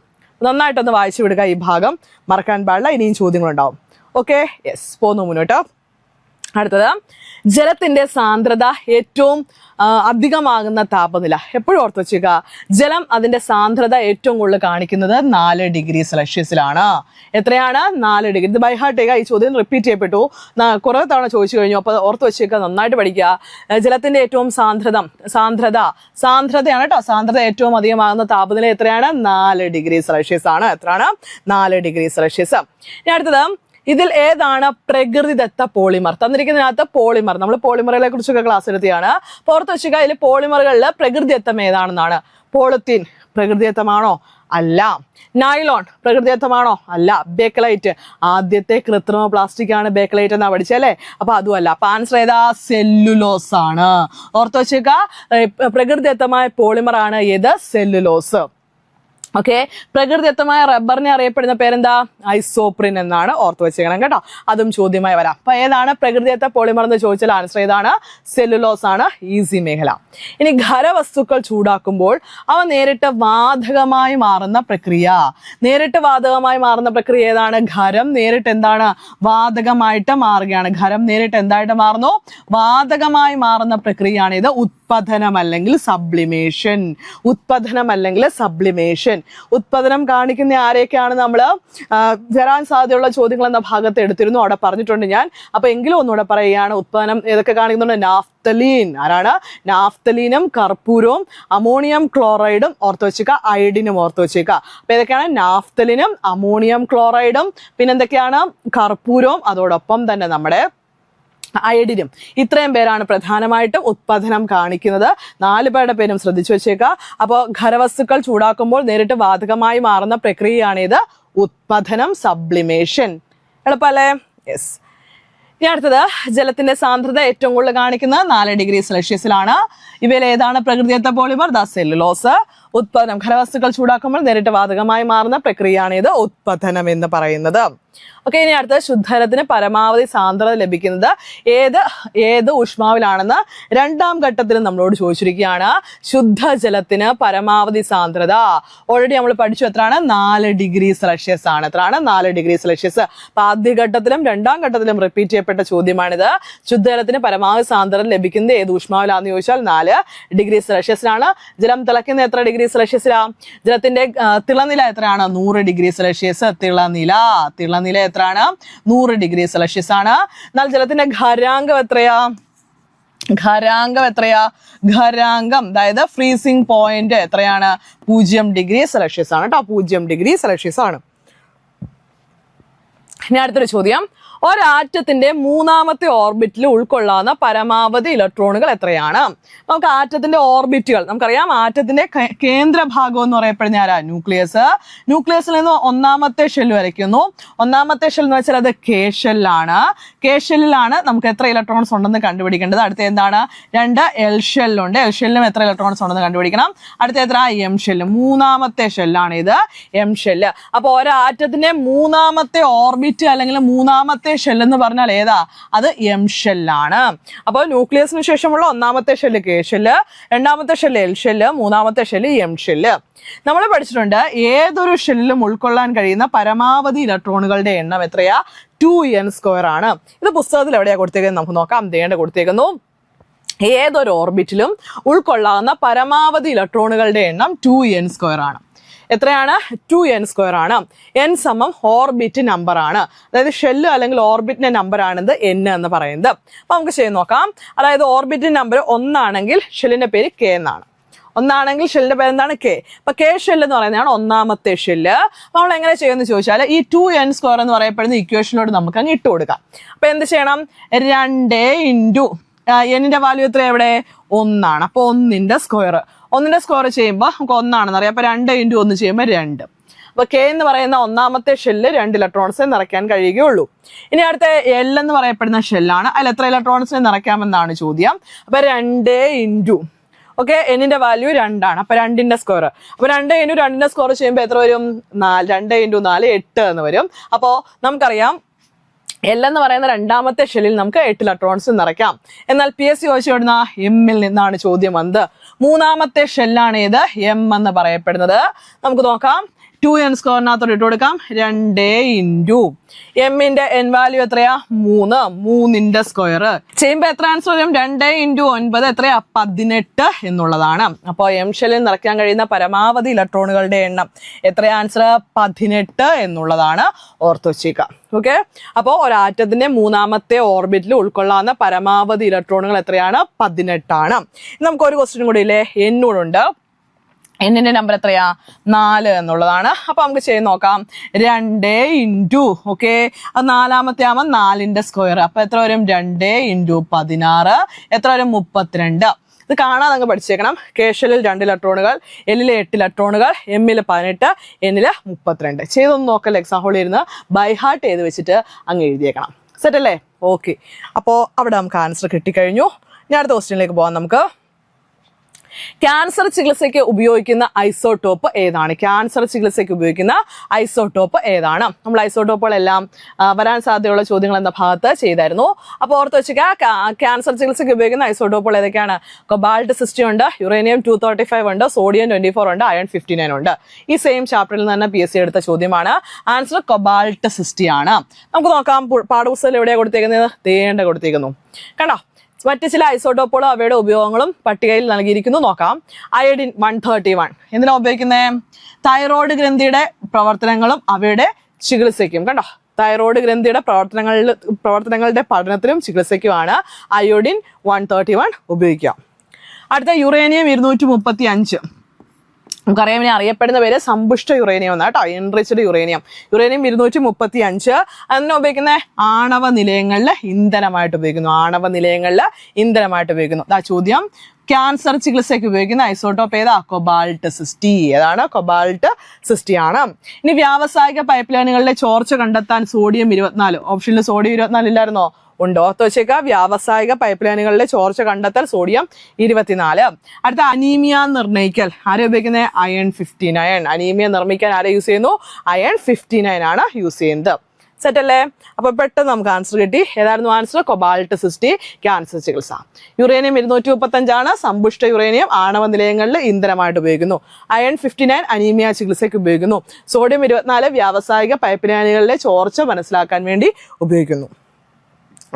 നന്നായിട്ടൊന്ന് വായിച്ചു വിടുക. ഈ ഭാഗം മറക്കാൻ പാടില്ല. ഇനിയും ചോദ്യങ്ങളുണ്ടാവും. ഓക്കെ. യെസ്. പോന്നു മുന്നോട്ട്. അടുത്തത് ജലത്തിന്റെ സാന്ദ്രത ഏറ്റവും അധികമാകുന്ന താപനില. എപ്പോഴും ഓർത്ത് വെച്ചേക്കുക. ജലം അതിന്റെ സാന്ദ്രത ഏറ്റവും കൂടുതൽ കാണിക്കുന്നത് 4 ഡിഗ്രി സെൽഷ്യസിലാണ്. എത്രയാണ്? 4 ഡിഗ്രി. ഇത് ബൈഹാർട്ട് ചെയ്യുക. ഈ ചോദ്യം റിപ്പീറ്റ് ചെയ്യപ്പെട്ടു. കുറെ തവണ ചോദിച്ചു കഴിഞ്ഞു. അപ്പൊ ഓർത്ത് വെച്ചേക്കുക. നന്നായിട്ട് പഠിക്കുക. ജലത്തിന്റെ ഏറ്റവും സാന്ദ്രതയാണ് കേട്ടോ. സാന്ദ്രത ഏറ്റവും അധികമാകുന്ന താപനില എത്രയാണ്? 4 ഡിഗ്രി സെൽഷ്യസ് ആണ്. എത്രയാണ്? 4 ഡിഗ്രി സെൽഷ്യസ്. ഇനി അടുത്തത്, ഇതിൽ ഏതാണ് പ്രകൃതിദത്ത പോളിമർ? തന്നിരിക്കുന്നതിനകത്ത് പോളിമർ, നമ്മൾ പോളിമറുകളെ കുറിച്ചൊക്കെ ക്ലാസ് എടുത്തിയാണ്. പുറത്ത് വെച്ചുക. ഇതിൽ പോളിമറുകളിൽ പ്രകൃതിദത്തം ഏതാണെന്നാണ്. പോളിത്തീൻ പ്രകൃതിദത്തമാണോ? അല്ല. നൈലോൺ പ്രകൃതിദത്തമാണോ? അല്ല. ബേക്കലൈറ്റ്, ആദ്യത്തെ കൃത്രിമ പ്ലാസ്റ്റിക് ആണ് ബേക്കലൈറ്റ് എന്നാ പഠിച്ചല്ലേ? അപ്പൊ അതുമല്ല. അപ്പൊ ആൻസർ ഏതാ? സെല്ലുലോസ് ആണ്. ഓർത്ത് വെച്ചേക്ക. പ്രകൃതിദത്തമായ പോളിമർ ആണ് ഏത്? സെല്ലുലോസ്. ഓക്കെ, പ്രകൃതിദത്തമായ റബ്ബറിനെ അറിയപ്പെടുന്ന പേരെന്താ? ഐസോപ്രിൻ എന്നാണ്. ഓർത്ത് വെച്ചേക്കണം കേട്ടോ, അതും ചോദ്യമായി വരാം. അപ്പൊ ഏതാണ് പ്രകൃതിദത്ത പോളിമർ എന്ന് ചോദിച്ചാൽ ആൻസർ ഏതാണ്? സെല്ലുലോസ് ആണ്. ഈസി മേഖല. ഇനി ഖരവസ്തുക്കൾ ചൂടാക്കുമ്പോൾ അവ നേരിട്ട് വാതകമായി മാറുന്ന പ്രക്രിയ. നേരിട്ട് വാതകമായി മാറുന്ന പ്രക്രിയ ഏതാണ്? ഖരം നേരിട്ട് എന്താണ്? വാതകമായിട്ട് മാറുകയാണ്. ഖരം നേരിട്ട് എന്തായിട്ട് മാറുന്നു? വാതകമായി മാറുന്ന പ്രക്രിയയാണ് ഇത്. ഉത്പതനം അല്ലെങ്കിൽ സബ്ലിമേഷൻ. ഉത്പതനം അല്ലെങ്കിൽ സബ്ലിമേഷൻ. ഉത്പതനം കാണിക്കുന്ന ആരെയൊക്കെയാണ് നമ്മൾ വരാൻ സാധ്യതയുള്ള ചോദ്യങ്ങൾ എന്ന ഭാഗത്ത് എടുത്തിരുന്നു, അവിടെ പറഞ്ഞിട്ടുണ്ട് ഞാൻ. അപ്പൊ എങ്കിലും ഒന്നുകൂടെ പറയുകയാണ്, ഉത്പന്നം ഏതൊക്കെ കാണിക്കുന്നുണ്ട്? നാഫ്തലീൻ. ആരാണ്? നാഫ്തലീനും കർപ്പൂരവും അമോണിയം ക്ലോറൈഡും ഓർത്ത് വെച്ചേക്കുക, അയഡിനും ഓർത്ത് വെച്ചേക്കുക. അപ്പൊ ഏതൊക്കെയാണ്? നാഫ്തലിനും അമോണിയം ക്ലോറൈഡും പിന്നെന്തൊക്കെയാണ്? കർപ്പൂരവും അതോടൊപ്പം തന്നെ നമ്മുടെ അയഡിനും. ഇത്രയും പേരാണ് പ്രധാനമായിട്ടും ഉത്പതനം കാണിക്കുന്നത്. 4 പേരുടെ പേരും ശ്രദ്ധിച്ചു വെച്ചേക്കുക. അപ്പോൾ ഖരവസ്തുക്കൾ ചൂടാക്കുമ്പോൾ നേരിട്ട് വാതകമായി മാറുന്ന പ്രക്രിയയാണിത്, ഉത്പതനം, സബ്ലിമേഷൻ. എളുപ്പല്ലേ? യെസ്. ഇനി അടുത്തത്, ജലത്തിന്റെ സാന്ദ്രത ഏറ്റവും കൂടുതൽ കാണിക്കുന്നത് 4 ഡിഗ്രി സെൽഷ്യസിലാണ്. ഇവയിൽ ഏതാണ് പ്രകൃതിദത്ത പോളിമർ? The cellulose. ഉത്പതനം, ഖരവസ്തുക്കൾ ചൂടാക്കുമ്പോൾ നേരിട്ട് വാതകമായി മാറുന്ന പ്രക്രിയയാണിത്, ഉത്പതനം എന്ന് പറയുന്നത്. ഓക്കെ, ഇനി അടുത്ത, ശുദ്ധജലത്തിന് പരമാവധി സാന്ദ്രത ലഭിക്കുന്നത് ഏത് ഊഷ്മാവിലാണെന്ന് 2ാം ഘട്ടത്തിൽ നമ്മളോട് ചോദിച്ചിരിക്കുകയാണ്. ശുദ്ധജലത്തിന് പരമാവധി സാന്ദ്രത ഓൾറെഡി നമ്മൾ പഠിച്ചു. എത്രയാണ്? 4 ഡിഗ്രി സെൽഷ്യസ് ആണ്. എത്രയാണ്? 4 ഡിഗ്രി സെൽഷ്യസ്. അപ്പൊ ആദ്യഘട്ടത്തിലും 2ാം ഘട്ടത്തിലും റിപ്പീറ്റ് ചെയ്യപ്പെട്ട ചോദ്യമാണിത്. ശുദ്ധജലത്തിന് പരമാവധി സാന്ദ്രത ലഭിക്കുന്നത് ഏത് ഊഷ്മാവിലാണെന്ന് ചോദിച്ചാൽ 4 ഡിഗ്രി സെൽഷ്യസിലാണ്. ജലം തിളയ്ക്കുന്ന എത്ര ഡിഗ്രി സെൽഷ്യസിലാണ്? ജലത്തിന്റെ തിളനില എത്രയാണ്? 100 ഡിഗ്രി സെൽഷ്യസ്. തിളനില എത്രയാണ്? 100 ഡിഗ്രി സെൽഷ്യസ് ആണ്. എന്നാൽ ജലത്തിന്റെ ഖരാംഗം എത്രയാ? ഖരാംഗം അതായത് ഫ്രീസിംഗ് പോയിന്റ് എത്രയാണ്? 0 ഡിഗ്രി സെൽഷ്യസ് ആണ് കേട്ടോ. 0 ഡിഗ്രി സെൽഷ്യസ് ആണ്. ഇനി അടുത്തൊരു ചോദ്യം, ഒരാറ്റത്തിന്റെ 3ാമത്തെ ഓർബിറ്റിൽ ഉൾക്കൊള്ളാവുന്ന പരമാവധി ഇലക്ട്രോണുകൾ എത്രയാണ്? നമുക്ക് ആറ്റത്തിന്റെ ഓർബിറ്റുകൾ നമുക്കറിയാം. ആറ്റത്തിന്റെ കേന്ദ്രഭാഗം എന്ന് പറയപ്പെടുന്ന ആരാ? ന്യൂക്ലിയസ്. ന്യൂക്ലിയസിൽ നിന്ന് 1ാമത്തെ ഷെൽ വരയ്ക്കുന്നു. 1ാമത്തെ ഷെൽ എന്ന് വെച്ചാൽ അത് കെ ഷെല്ലാണ്. കെ ഷെല്ലിലാണ് നമുക്ക് എത്ര ഇലക്ട്രോൺസ് ഉണ്ടെന്ന് കണ്ടുപിടിക്കേണ്ടത്. അടുത്ത എന്താണ്? 2 എൽ ഷെല്ലുണ്ട്. എൽ ഷെല്ലിലും എത്ര ഇലക്ട്രോൺസ് ഉണ്ടെന്ന് കണ്ടുപിടിക്കണം. അടുത്ത എത്ര? M shell. 3ാമത്തെ ഷെല്ലാണ് ഇത്, എം ഷെല്ല്. അപ്പൊ ഒരാറ്റത്തിന്റെ 3ാമത്തെ ഓർബിറ്റ് അല്ലെങ്കിൽ 3ാമത്തെ ഷെൽ എന്ന് പറഞ്ഞാൽ ഏതാ? അത് എം ഷെല്ലാണ്. അപ്പോൾ ന്യൂക്ലിയസിന് ശേഷമുള്ള 1ാമത്തെ ഷെല്ല് കെ ഷെല്ല്, 2ാമത്തെ ഷെല്ല് എൽ ഷെല്ല്, 3ാമത്തെ ഷെല്ല് എം ഷെല്ല്. നമ്മൾ പഠിച്ചിട്ടുണ്ട് ഏതൊരു ഷെല്ലിലും ഉൾക്കൊള്ളാൻ കഴിയുന്ന പരമാവധി ഇലക്ട്രോണുകളുടെ എണ്ണം എത്രയാ? 2n² ആണ്. ഇത് പുസ്തകത്തിൽ എവിടെയാ കൊടുത്തേക്കുന്നത് നമുക്ക് നോക്കാം. കൊടുത്തേക്കുന്നു, ഏതൊരു ഓർബിറ്റിലും ഉൾക്കൊള്ളാവുന്ന പരമാവധി ഇലക്ട്രോണുകളുടെ എണ്ണം 2n² ആണ്. എത്രയാണ്? 2n² ആണ്. n സമം ഓർബിറ്റ് നമ്പർ ആണ്. അതായത് ഷെല്ല് അല്ലെങ്കിൽ ഓർബിറ്റിന്റെ നമ്പർ ആണിത് n എന്ന് പറയുന്നത്. അപ്പൊ നമുക്ക് ചെയ്ത് നോക്കാം. അതായത് ഓർബിറ്റിന്റെ നമ്പർ 1 ആണെങ്കിൽ ഷെല്ലിന്റെ പേര് k എന്നാണ്. 1 ആണെങ്കിൽ ഷെല്ലിന്റെ പേര് എന്താണ്? k. അപ്പൊ k ഷെല്ല് എന്ന് പറയുന്നതാണ് 1ാമത്തെ ഷെല്ല്. അപ്പൊ നമ്മൾ എങ്ങനെ ചെയ്യുമെന്ന് ചോദിച്ചാൽ ഈ 2n² എന്ന് പറയപ്പെടുന്ന ഇക്വേഷനോട് നമുക്ക് അങ്ങ് ഇട്ട് കൊടുക്കാം. അപ്പൊ എന്ത് ചെയ്യണം? 2 ഇൻറ്റു എന്നിന്റെ വാല്യൂ എത്ര? എവിടെ? 1 ആണ്. അപ്പൊ 1ന്റെ സ്ക്വയർ. 1ന്റെ സ്ക്വയർ ചെയ്യുമ്പോൾ നമുക്ക് 1 ആണെന്ന് അറിയാം. അപ്പൊ 2 ഇൻറ്റു 1 ചെയ്യുമ്പോൾ 2. അപ്പൊ കെ എന്ന് പറയുന്ന 1ാമത്തെ ഷെല്ല് 2 ഇലക്ട്രോൺസ് നിറയ്ക്കാൻ കഴിയുകയുള്ളൂ. ഇനി അടുത്ത എൽ എന്ന് പറയപ്പെടുന്ന ഷെല്ലാണ്. അതിൽ എത്ര ഇലക്ട്രോൺസിനെ നിറയ്ക്കാമെന്നാണ് ചോദ്യം. അപ്പൊ 2 ഇൻറ്റു എന്നിന്റെ വാല്യൂ 2 ആണ്. അപ്പൊ 2ന്റെ സ്ക്വയർ. അപ്പൊ 2 ഇൻറ്റു 2ന്റെ സ്ക്വയർ ചെയ്യുമ്പോൾ എത്ര വരും? 4. 2 ഇൻറ്റു 4 8 എന്ന് വരും. അപ്പോ നമുക്കറിയാം എൽ എന്ന് പറയുന്ന 2ാമത്തെ ഷെല്ലിൽ നമുക്ക് 8 ഇലക്ട്രോൺസ് നിറയ്ക്കാം. എന്നാൽ PSC ചോദിച്ചുകൊടുന്ന എമ്മിൽ നിന്നാണ് ചോദ്യം വന്നത്. 3ാമത്തെ ഷെല്ലാണ് ഏത്? എം എന്ന് പറയപ്പെടുന്നത്. നമുക്ക് നോക്കാം. 2n² ഇട്ട് കൊടുക്കാം. 2 ഇൻറ്റു എമ്മിന്റെ എൻ വാല്യൂ എത്രയാ? 3. 3ന്റെ സ്ക്വയർ ചെയ്യുമ്പോൾ എത്ര ആൻസർ വരും? 2 ഇൻറ്റു 9 എത്രയാ? 18 എന്നുള്ളതാണ്. അപ്പോൾ എം ഷെല്ലിൽ നിറയ്ക്കാൻ കഴിയുന്ന പരമാവധി ഇലക്ട്രോണുകളുടെ എണ്ണം എത്ര? ആൻസർ 18 എന്നുള്ളതാണ്. ഓർത്ത് വെച്ചേക്കാം. ഓക്കെ, അപ്പോൾ ഒരാറ്റത്തിന്റെ 3ാമത്തെ ഓർബിറ്റിൽ ഉൾക്കൊള്ളാവുന്ന പരമാവധി ഇലക്ട്രോണുകൾ എത്രയാണ്? 18 ആണ്. നമുക്ക് ഒരു ക്വസ്റ്റ്യൻ കൂടി ഇല്ലേ? എന്നോടുണ്ട്. എന്നിന്റെ നമ്പർ എത്രയാ? 4 എന്നുള്ളതാണ്. അപ്പൊ നമുക്ക് ചെയ്ത് നോക്കാം. 2 ഇൻറ്റു അത് 4ാമത്തെ ആവുമ്പോൾ 4ന്റെ സ്ക്വയർ. അപ്പൊ എത്ര വരും? 2 ഇൻറ്റു 16 എത്ര വരും? 32. ഇത് കാണാതെ അങ്ങ് പഠിച്ചേക്കണം. കെ ഷെല്ലിൽ 2 ഇലക്ട്രോണുകൾ, എല്ലിൽ 8 ഇലക്ട്രോണുകൾ, എമ്മിൽ 18, എന്നിൽ 32. ചെയ്തൊന്ന് നോക്കല്ലേ, എക്സാം ഹോളിൽ ഇരുന്ന് ബൈ ഹാർട്ട് ചെയ്ത് വെച്ചിട്ട് അങ്ങ് എഴുതിയേക്കണം. സെറ്റ് അല്ലേ? ഓക്കെ, അപ്പോൾ അവിടെ നമുക്ക് ആൻസർ കിട്ടിക്കഴിഞ്ഞു. ഞാൻ അടുത്ത ക്വസ്റ്റ്യനിലേക്ക് പോകാം. നമുക്ക് ക്യാൻസർ ചികിത്സയ്ക്ക് ഉപയോഗിക്കുന്ന ഐസോടോപ്പ് ഏതാണ്? ക്യാൻസർ ചികിത്സയ്ക്ക് ഉപയോഗിക്കുന്ന ഐസോടോപ്പ് ഏതാണ്? നമ്മൾ ഐസോടോപ്പുകളെല്ലാം വരാൻ സാധ്യതയുള്ള ചോദ്യങ്ങൾ എന്ന ഭാഗത്ത് ചെയ്തായിരുന്നു. അപ്പോൾ ഓർത്ത് വെച്ചാൽ ക്യാൻസർ ചികിത്സയ്ക്ക് ഉപയോഗിക്കുന്ന ഐസോടോപ്പുകൾ ഏതൊക്കെയാണ്? കൊബാൾട്ട് 60 ഉണ്ട്, യുറേനിയം 235 ഉണ്ട്, സോഡിയം 24 ഉണ്ട്, അയൺ 59 ഉണ്ട്. ഈ സെയിം ചാപ്റ്ററിൽ നിന്ന് തന്നെ PSC എടുത്ത ചോദ്യമാണ്. ആൻസർ കൊബാൾട്ട് 60 ആണ്. നമുക്ക് നോക്കാം പാഠപുസ്തകത്തിൽ എവിടെയാണ് കൊടുത്തേക്കുന്നത്? ദേണ്ട കൊടുത്തേക്കുന്നു. കണ്ടോ? മറ്റ് ചില ഐസോടോപ്പുകളും അവയുടെ ഉപയോഗങ്ങളും പട്ടികയിൽ നൽകിയിരിക്കുന്നു. നോക്കാം. അയഡിൻ 131 എന്തിനാ ഉപയോഗിക്കുന്നത്? തൈറോയ്ഡ് ഗ്രന്ഥിയുടെ പ്രവർത്തനങ്ങളും അവയുടെ ചികിത്സയ്ക്കും. കണ്ടോ? തൈറോയ്ഡ് ഗ്രന്ഥിയുടെ പ്രവർത്തനങ്ങളുടെ പഠനത്തിനും ചികിത്സയ്ക്കുമാണ് അയോഡിൻ 131 ഉപയോഗിക്കുക. അടുത്ത യുറേനിയം 235. നമുക്കറിയാം, ഇനി അറിയപ്പെടുന്ന പേര് സമ്പുഷ്ട യുറേനിയം എന്നാണ് കേട്ടോ, എൻറിച്ച്ഡ് യുറേനിയം. യുറേനിയം 235 അതിനെ ഉപയോഗിക്കുന്ന ആണവ നിലയങ്ങളിൽ ഇന്ധനമായിട്ട് ഉപയോഗിക്കുന്നു. ആണവ നിലയങ്ങളിൽ ഇന്ധനമായിട്ട് ഉപയോഗിക്കുന്നു. അതാ ചോദ്യം. ക്യാൻസർ ചികിത്സയ്ക്ക് ഉപയോഗിക്കുന്ന ഐസോട്ടോപ്പ് ഏതാ? കൊബാൾട്ട് 60. ഏതാണ്? കൊബാൾട്ട് 60 ആണ്. ഇനി വ്യാവസായിക പൈപ്പ് ലൈനുകളിലെ ചോർച്ച കണ്ടെത്താൻ സോഡിയം 24. ഓപ്ഷനിൽ സോഡിയം 24 ഇല്ലായിരുന്നോ? ഉണ്ട്. ഓർത്ത് വെച്ചേക്കുക. വ്യാവസായിക പൈപ്പ് ലൈനുകളിലെ ചോർച്ച കണ്ടെത്തൽ സോഡിയം 24. അടുത്ത അനീമിയ നിർണ്ണയിക്കൽ ആരെ ഉപയോഗിക്കുന്നത്? അയൺ 59. അനീമിയ നിർമ്മിക്കാൻ ആരെ യൂസ് ചെയ്യുന്നു? അയൺ 59 ആണ് യൂസ് ചെയ്യുന്നത്. സെറ്റ് അല്ലേ? അപ്പൊ പെട്ടെന്ന് നമുക്ക് ആൻസർ കിട്ടി. ഏതായിരുന്നു ആൻസർ? കൊബാൾട്ട് 60 ക്യാൻസർ ചികിത്സ. യുറേനിയം 235 ആണ് സമ്പുഷ്ട യുറേനിയം, ആണവ നിലയങ്ങളിൽ ഇന്ധനമായിട്ട് ഉപയോഗിക്കുന്നു. അയൺ 59 അനീമിയ ചികിത്സയ്ക്ക് ഉപയോഗിക്കുന്നു. സോഡിയം 24 വ്യാവസായിക പൈപ്പ് ലൈനുകളിലെ ചോർച്ച മനസ്സിലാക്കാൻ വേണ്ടി ഉപയോഗിക്കുന്നു.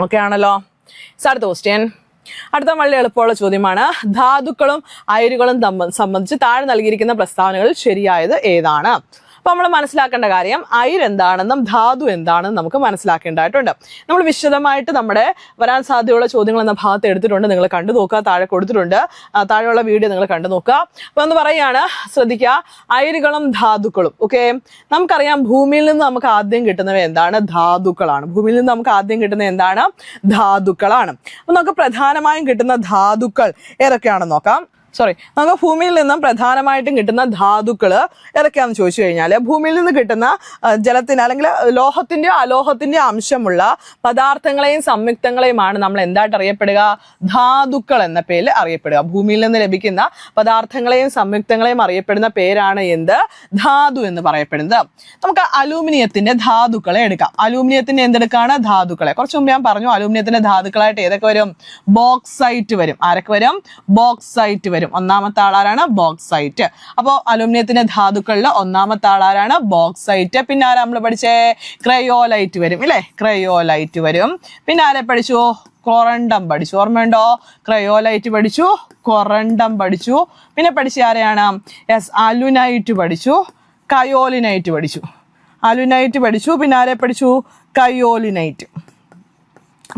ഓക്കെ ആണല്ലോ? അടുത്ത ക്വസ്റ്റ്യൻ. അടുത്ത വളരെ എളുപ്പമുള്ള ചോദ്യമാണ്. ധാതുക്കളും അയിരുകളും സംബന്ധിച്ച് താഴെ നൽകിയിരിക്കുന്ന പ്രസ്താവനകളിൽ ശരിയായത് ഏതാണ്? അപ്പൊ നമ്മൾ മനസ്സിലാക്കേണ്ട കാര്യം അയിർ എന്താണെന്നും ധാതു എന്താണെന്നും നമുക്ക് മനസ്സിലാക്കേണ്ടതായിട്ടുണ്ട്. നമ്മൾ വിശദമായിട്ട് നമ്മുടെ വരാൻ സാധ്യതയുള്ള ചോദ്യങ്ങൾ എന്ന ഭാഗത്ത് എടുത്തിട്ടുണ്ട്. നിങ്ങൾ കണ്ടു നോക്കുക, താഴെ കൊടുത്തിട്ടുണ്ട്. താഴെയുള്ള വീഡിയോ നിങ്ങൾ കണ്ടു നോക്കുക. അപ്പൊ എന്ന് പറയാണ്, ശ്രദ്ധിക്കുക, അയിരുകളും ധാതുക്കളും. ഓക്കെ, നമുക്കറിയാം ഭൂമിയിൽ നിന്ന് നമുക്ക് ആദ്യം കിട്ടുന്നവ എന്താണ്? ധാതുക്കളാണ്. ഭൂമിയിൽ നിന്ന് നമുക്ക് ആദ്യം കിട്ടുന്നത് എന്താണ്? ധാതുക്കളാണ്. അപ്പൊ നമുക്ക് പ്രധാനമായും കിട്ടുന്ന ധാതുക്കൾ ഏതൊക്കെയാണെന്ന് നോക്കാം. നമുക്ക് ഭൂമിയിൽ നിന്നും പ്രധാനമായിട്ടും കിട്ടുന്ന ധാതുക്കൾ ഏതൊക്കെയാണെന്ന് ചോദിച്ചു കഴിഞ്ഞാൽ, ഭൂമിയിൽ നിന്ന് കിട്ടുന്ന ജലത്തിന് അല്ലെങ്കിൽ ലോഹത്തിന്റെയോ അലോഹത്തിന്റെയോ അംശമുള്ള പദാർത്ഥങ്ങളെയും സംയുക്തങ്ങളെയുമാണ് നമ്മൾ എന്തായിട്ട് അറിയപ്പെടുക? ധാതുക്കൾ എന്ന പേരിൽ അറിയപ്പെടുക. ഭൂമിയിൽ നിന്ന് ലഭിക്കുന്ന പദാർത്ഥങ്ങളെയും സംയുക്തങ്ങളെയും അറിയപ്പെടുന്ന പേരാണ് എന്ത്? ധാതു എന്ന് പറയപ്പെടുന്നത്. നമുക്ക് അലൂമിനിയത്തിന്റെ ധാതുക്കളെ എടുക്കാം. അലൂമിനിയത്തിന്റെ എന്തെടുക്കാണ്? ധാതുക്കളെ. കുറച്ചു മുമ്പ് ഞാൻ പറഞ്ഞു അലൂമിനിയത്തിന്റെ ധാതുക്കളായിട്ട് ഏതൊക്കെ വരും? ബോക്സൈറ്റ് വരും. ആരൊക്കെ വരും? ബോക്സൈറ്റ് വരും. ഒന്നാമത്തെ ആളാരാണ്? ബോക്സൈറ്റ്. അപ്പോൾ അലൂമിനിയത്തിന്റെ ധാതുക്കളിൽ ഒന്നാമത്തെ ആളാരാണ്? ബോക്സൈറ്റ്. പിന്നെ ആരാ നമ്മൾ പഠിച്ചേ? ക്രയോലൈറ്റ് വരും ഇല്ലേ? ക്രയോലൈറ്റ് വരും. പിന്നെ ആരെ പഠിച്ചു? കൊറണ്ടം പഠിച്ചു. ഓർമ്മയുണ്ടോ? ക്രയോലൈറ്റ് പഠിച്ചു, കൊറണ്ടം പഠിച്ചു. പിന്നെ പഠിച്ച ആരെയാണ്? യെസ്, അലുനൈറ്റ് പഠിച്ചു, കയോലിനൈറ്റ് പഠിച്ചു. അലുനൈറ്റ് പഠിച്ചു. പിന്നെ ആരെ പഠിച്ചു? കയോലിനൈറ്റ്.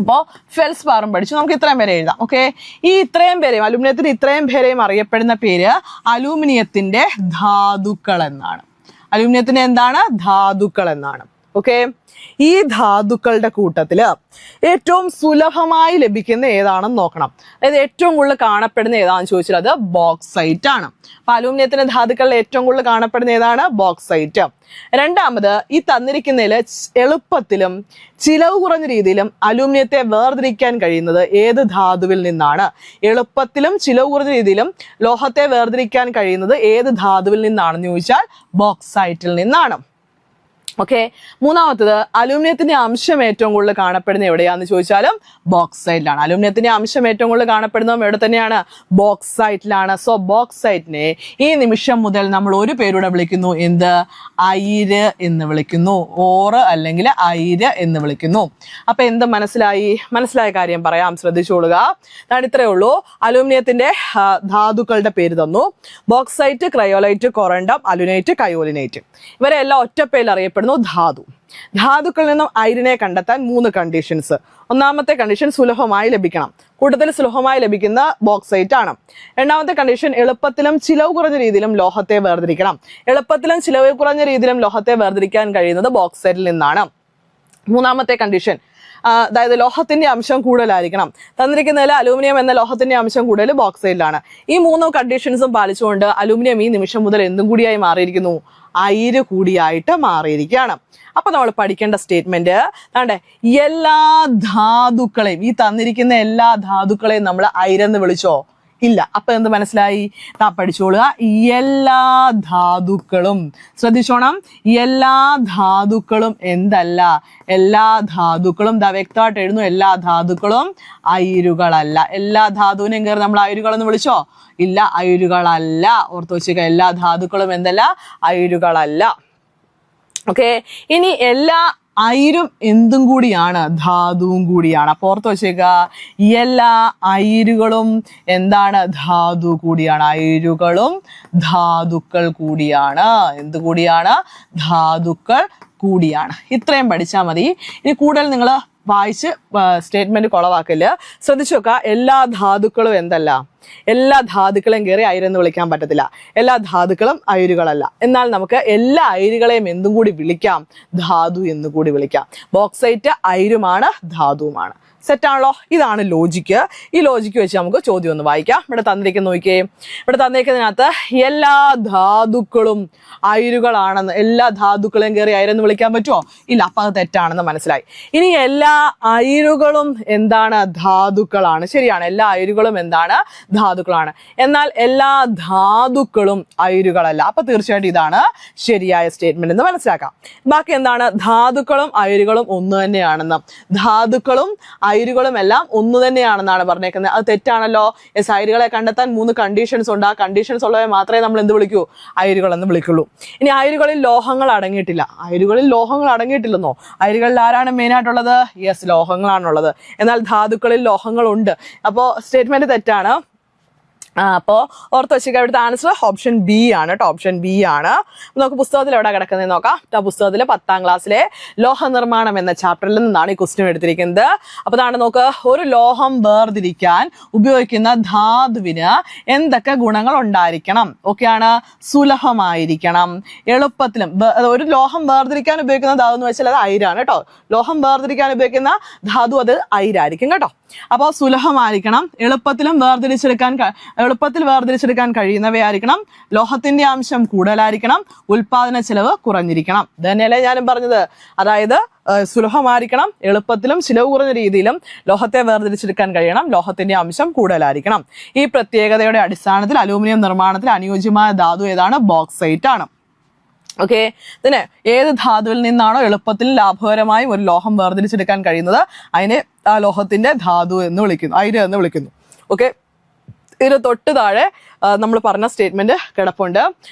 അപ്പോൾ ഫെൽസ്പാറും പഠിച്ചു. നമുക്ക് ഇത്രയും പേരെ എഴുതാം. ഓക്കെ, ഈ ഇത്രയും പേരെയും അലൂമിനിയത്തിന് ഇത്രയും പേരെയും അറിയപ്പെടുന്ന പേര് അലൂമിനിയത്തിന്റെ ധാതുക്കൾ എന്നാണ്. അലൂമിനിയത്തിന്റെ എന്താണ്? ധാതുക്കൾ എന്നാണ്. ഓക്കെ, ഈ ധാതുക്കളുടെ കൂട്ടത്തില് ഏറ്റവും സുലഭമായി ലഭിക്കുന്ന ഏതാണെന്ന് നോക്കണം. അതായത് ഏറ്റവും കൂടുതൽ കാണപ്പെടുന്ന ഏതാണെന്ന് ചോദിച്ചാൽ അത് ബോക്സൈറ്റ് ആണ്. അപ്പൊ അലൂമിനിയത്തിന്റെ ധാതുക്കളിൽ ഏറ്റവും കൂടുതൽ കാണപ്പെടുന്ന ഏതാണ്? ബോക്സൈറ്റ്. രണ്ടാമത്, ഈ തന്നിരിക്കുന്നതിൽ എളുപ്പത്തിലും ചിലവ് കുറഞ്ഞ രീതിയിലും അലൂമിനിയത്തെ വേർതിരിക്കാൻ കഴിയുന്നത് ഏത് ധാതുവിൽ നിന്നാണ്? എളുപ്പത്തിലും ചിലവ് കുറഞ്ഞ രീതിയിലും ലോഹത്തെ വേർതിരിക്കാൻ കഴിയുന്നത് ഏത് ധാതുവിൽ നിന്നാണെന്ന് ചോദിച്ചാൽ ബോക്സൈറ്റിൽ നിന്നാണ്. ഓക്കെ, മൂന്നാമത്തത്, അലൂമിനിയത്തിന്റെ അംശം ഏറ്റവും കൂടുതൽ കാണപ്പെടുന്നത് എവിടെയാണെന്ന് ചോദിച്ചാലും ബോക്സൈറ്റിലാണ്. അലൂമിനിയത്തിന്റെ അംശം ഏറ്റവും കൂടുതൽ കാണപ്പെടുന്നതും എവിടെ തന്നെയാണ്? ബോക്സൈറ്റിലാണ്. സോ ബോക്സൈറ്റിനെ ഈ നിമിഷം മുതൽ നമ്മൾ ഒരു പേരൂടെ വിളിക്കുന്നു. എന്ത്? അയിര് എന്ന് വിളിക്കുന്നു. ഓറ് അല്ലെങ്കിൽ അയിര് എന്ന് വിളിക്കുന്നു. അപ്പൊ എന്ത് മനസ്സിലായ കാര്യം പറയാം, ശ്രദ്ധിച്ചോളുക. ഞാൻ ഇത്രയേ ഉള്ളൂ. അലൂമിനിയത്തിന്റെ ധാതുക്കളുടെ പേര് തന്നു. Bauxite, cryolite, corundum, alunite, kaolinite. ഇവരെല്ലാം ഒറ്റപ്പേരിൽ അറിയപ്പെടുന്നു ധാതു. ധാതുക്കളിൽ നിന്നും അയിരിനെ കണ്ടെത്താൻ 3 കണ്ടീഷൻസ്. ഒന്നാമത്തെ കണ്ടീഷൻ സുലഭമായി ലഭിക്കണം. കൂട്ടത്തിൽ സുലഭമായി ലഭിക്കുന്ന ബോക്സൈറ്റ് ആണ്. രണ്ടാമത്തെ കണ്ടീഷൻ എളുപ്പത്തിലും ചിലവ് കുറഞ്ഞ രീതിയിലും ലോഹത്തെ വേർതിരിക്കണം. എളുപ്പത്തിലും ചിലവ് കുറഞ്ഞ രീതിയിലും ലോഹത്തെ വേർതിരിക്കാൻ കഴിയുന്നത് ബോക്സൈറ്റിൽ നിന്നാണ്. മൂന്നാമത്തെ കണ്ടീഷൻ, അതായത് ലോഹത്തിന്റെ അംശം കൂടുതലായിരിക്കണം. തന്നിരിക്കുന്നതിൽ അലൂമിനിയം എന്ന ലോഹത്തിന്റെ അംശം കൂടുതൽ ബോക്സൈറ്റിലാണ്. ഈ 3 കണ്ടീഷൻസും പാലിച്ചുകൊണ്ട് അലൂമിനിയം ഈ നിമിഷം മുതൽ എന്തും കൂടിയായി മാറിയിരിക്കുന്നു? അയിര് കൂടിയായിട്ട് മാറിയിരിക്കുകയാണ്. അപ്പൊ നമ്മൾ പഠിക്കേണ്ട സ്റ്റേറ്റ്മെന്റ് ആണ്ടേ, എല്ലാ ധാതുക്കളെയും, ഈ തന്നിരിക്കുന്ന എല്ലാ ധാതുക്കളെയും നമ്മൾ അയിരെന്ന് വിളിച്ചോ? ഇല്ല. അപ്പൊ എന്ത് മനസ്സിലായി? പഠിച്ചോളുക. എല്ലാ ധാതുക്കളും, ശ്രദ്ധിച്ചോണം, എല്ലാ ധാതുക്കളും എന്തല്ല? എല്ലാ ധാതുക്കളും വ്യക്തമായിട്ട് എഴുതുന്നു. എല്ലാ ധാതുക്കളും അയിരുകളല്ല. എല്ലാ ധാതുവിനെയും കയറി നമ്മൾ അയിരുകളെന്ന് വിളിച്ചോ? ഇല്ല, അയിരുകളല്ല. ഓർത്ത് വെച്ചേക്കുക, എല്ലാ ധാതുക്കളും എന്തല്ല? അയിരുകളല്ല. ഓക്കെ, ഇനി എല്ലാ അയിരും എന്തും കൂടിയാണ്? ധാതുവും കൂടിയാണ്. അപ്പൊ ഓർത്ത് വെച്ചേക്കുക, എല്ലാ അയിരുകളും എന്താണ്? ധാതു കൂടിയാണ്. അയിരുകളും ധാതുക്കൾ കൂടിയാണ്. എന്ത് കൂടിയാണ്? ധാതുക്കൾ കൂടിയാണ്. ഇത്രയും പഠിച്ചാൽ മതി. ഇനി കൂടുതൽ നിങ്ങൾ വായിച്ച് സ്റ്റേറ്റ്മെന്റ് കുളവാക്കല്. ശ്രദ്ധിച്ചു നോക്കുക, എല്ലാ ധാതുക്കളും എന്തല്ല? എല്ലാ ധാതുക്കളെയും കയറി അയിരെന്ന് വിളിക്കാൻ പറ്റത്തില്ല. എല്ലാ ധാതുക്കളും അയിരുകളല്ല. എന്നാൽ നമുക്ക് എല്ലാ അയിരുകളെയും എന്തും കൂടി വിളിക്കാം? ധാതു എന്ന് കൂടി വിളിക്കാം. ബോക്സൈറ്റ് അയിരുമാണ്, ധാതുവുമാണ്. സെറ്റാണല്ലോ? ഇതാണ് ലോജിക്ക്. ഈ ലോജിക്ക് വെച്ച് നമുക്ക് ചോദ്യം ഒന്ന് വായിക്കാം. ഇവിടെ തന്നിരിക്കുന്ന നോക്കിയേ, ഇവിടെ തന്നിരിക്കുന്നതിനകത്ത് എല്ലാ ധാതുക്കളും അയിരുകളാണെന്ന്, എല്ലാ ധാതുക്കളെയും കയറി അയിരെന്ന് വിളിക്കാൻ പറ്റുമോ? ഇല്ല. അപ്പൊ അത് തെറ്റാണെന്ന് മനസ്സിലായി. ഇനി എല്ലാ അയിരുകളും എന്താണ്? ധാതുക്കളാണ്. ശരിയാണ്, എല്ലാ അയിരുകളും എന്താണ്? ധാതുക്കളാണ്. എന്നാൽ എല്ലാ ധാതുക്കളും അയിരുകളല്ല. അപ്പൊ തീർച്ചയായിട്ടും ഇതാണ് ശരിയായ സ്റ്റേറ്റ്മെന്റ് എന്ന് മനസ്സിലാക്കാം. ബാക്കി എന്താണ്? ധാതുക്കളും അയിരുകളും ഒന്ന് തന്നെയാണെന്ന്. ധാതുക്കളും അയിരുകളും എല്ലാം ഒന്ന് തന്നെയാണെന്നാണ് പറഞ്ഞേക്കുന്നത്. അത് തെറ്റാണല്ലോ. അയിരുകളെ കണ്ടെത്താൻ 3 കണ്ടീഷൻസ് ഉണ്ട്. ആ കണ്ടീഷൻസ് ഉള്ളവരെ മാത്രമേ നമ്മൾ എന്ത് വിളിക്കൂ? അയിരുകൾ എന്ന് വിളിക്കുള്ളൂ. ഇനി അയിരുകളിൽ ലോഹങ്ങൾ അടങ്ങിയിട്ടില്ല. അയിരുകളിൽ ലോഹങ്ങൾ അടങ്ങിയിട്ടില്ലെന്നോ? അയിരുകളിൽ ആരാണ് മെയിൻ ആയിട്ടുള്ളത്? യെസ്, ലോഹങ്ങളാണുള്ളത്. എന്നാൽ ധാതുക്കളിൽ ലോഹങ്ങളുണ്ട്. അപ്പോൾ സ്റ്റേറ്റ്മെന്റ് തെറ്റാണ്. അപ്പോൾ ഓർത്ത് വെച്ചിട്ട് ഇവിടുത്തെ ആൻസർ ഓപ്ഷൻ ബി ആണ് കേട്ടോ. ഓപ്ഷൻ ബി ആണ്. നമുക്ക് പുസ്തകത്തിൽ എവിടെ കിടക്കുന്നത് നോക്കാം. പുസ്തകത്തിൽ 10ാം ക്ലാസ്സിലെ ലോഹനിർമ്മാണം എന്ന ചാപ്റ്ററിൽ നിന്നാണ് ഈ ക്വസ്റ്റ്യൻ എടുത്തിരിക്കുന്നത്. അപ്പോൾ അതാണ് നോക്ക്, ഒരു ലോഹം വേർതിരിക്കാൻ ഉപയോഗിക്കുന്ന ധാതുവിന് എന്തൊക്കെ ഗുണങ്ങൾ ഉണ്ടായിരിക്കണം? ഓക്കെയാണ്. സുലഭമായിരിക്കണം, എളുപ്പത്തിലും. ഒരു ലോഹം വേർതിരിക്കാൻ ഉപയോഗിക്കുന്ന ധാതു എന്ന് വെച്ചാൽ അത് അയിരാണ് കേട്ടോ. ലോഹം വേർതിരിക്കാൻ ഉപയോഗിക്കുന്ന ധാതു അത് അയിരായിരിക്കും കേട്ടോ. അപ്പോൾ സുലഭമായിരിക്കണം, എളുപ്പത്തിൽ വേർതിരിച്ചെടുക്കാൻ കഴിയുന്നവയായിരിക്കണം, ലോഹത്തിന്റെ അംശം കൂടുതലായിരിക്കണം, ഉൽപാദന ചെലവ് കുറഞ്ഞിരിക്കണം. ഇത് തന്നെയല്ലേ ഞാനും പറഞ്ഞത്. അതായത് സുലഭമായിരിക്കണം, എളുപ്പത്തിലും ചിലവ് കുറഞ്ഞ രീതിയിലും ലോഹത്തെ വേർതിരിച്ചെടുക്കാൻ കഴിയണം, ലോഹത്തിന്റെ അംശം കൂടുതലായിരിക്കണം. ഈ പ്രത്യേകതയുടെ അടിസ്ഥാനത്തിൽ അലൂമിനിയം നിർമ്മാണത്തിൽ അനുയോജ്യമായ ധാതു ഏതാണ്? ബോക്സൈറ്റ് ആണ്. ഓക്കെ, പിന്നെ ഏത് ധാതുവിൽ നിന്നാണോ എളുപ്പത്തിൽ ലാഭകരമായും ഒരു ലോഹം വേർതിരിച്ചെടുക്കാൻ കഴിയുന്നത് അതിനെ ആ ലോഹത്തിന്റെ ധാതു എന്ന് വിളിക്കുന്നു, അയിര് എന്ന് വിളിക്കുന്നു. ഓക്കെ, ഇതിന് തൊട്ട് താഴെ നമ്മൾ പറഞ്ഞ സ്റ്റേറ്റ്മെന്റ് കിടപ്പുണ്ട്.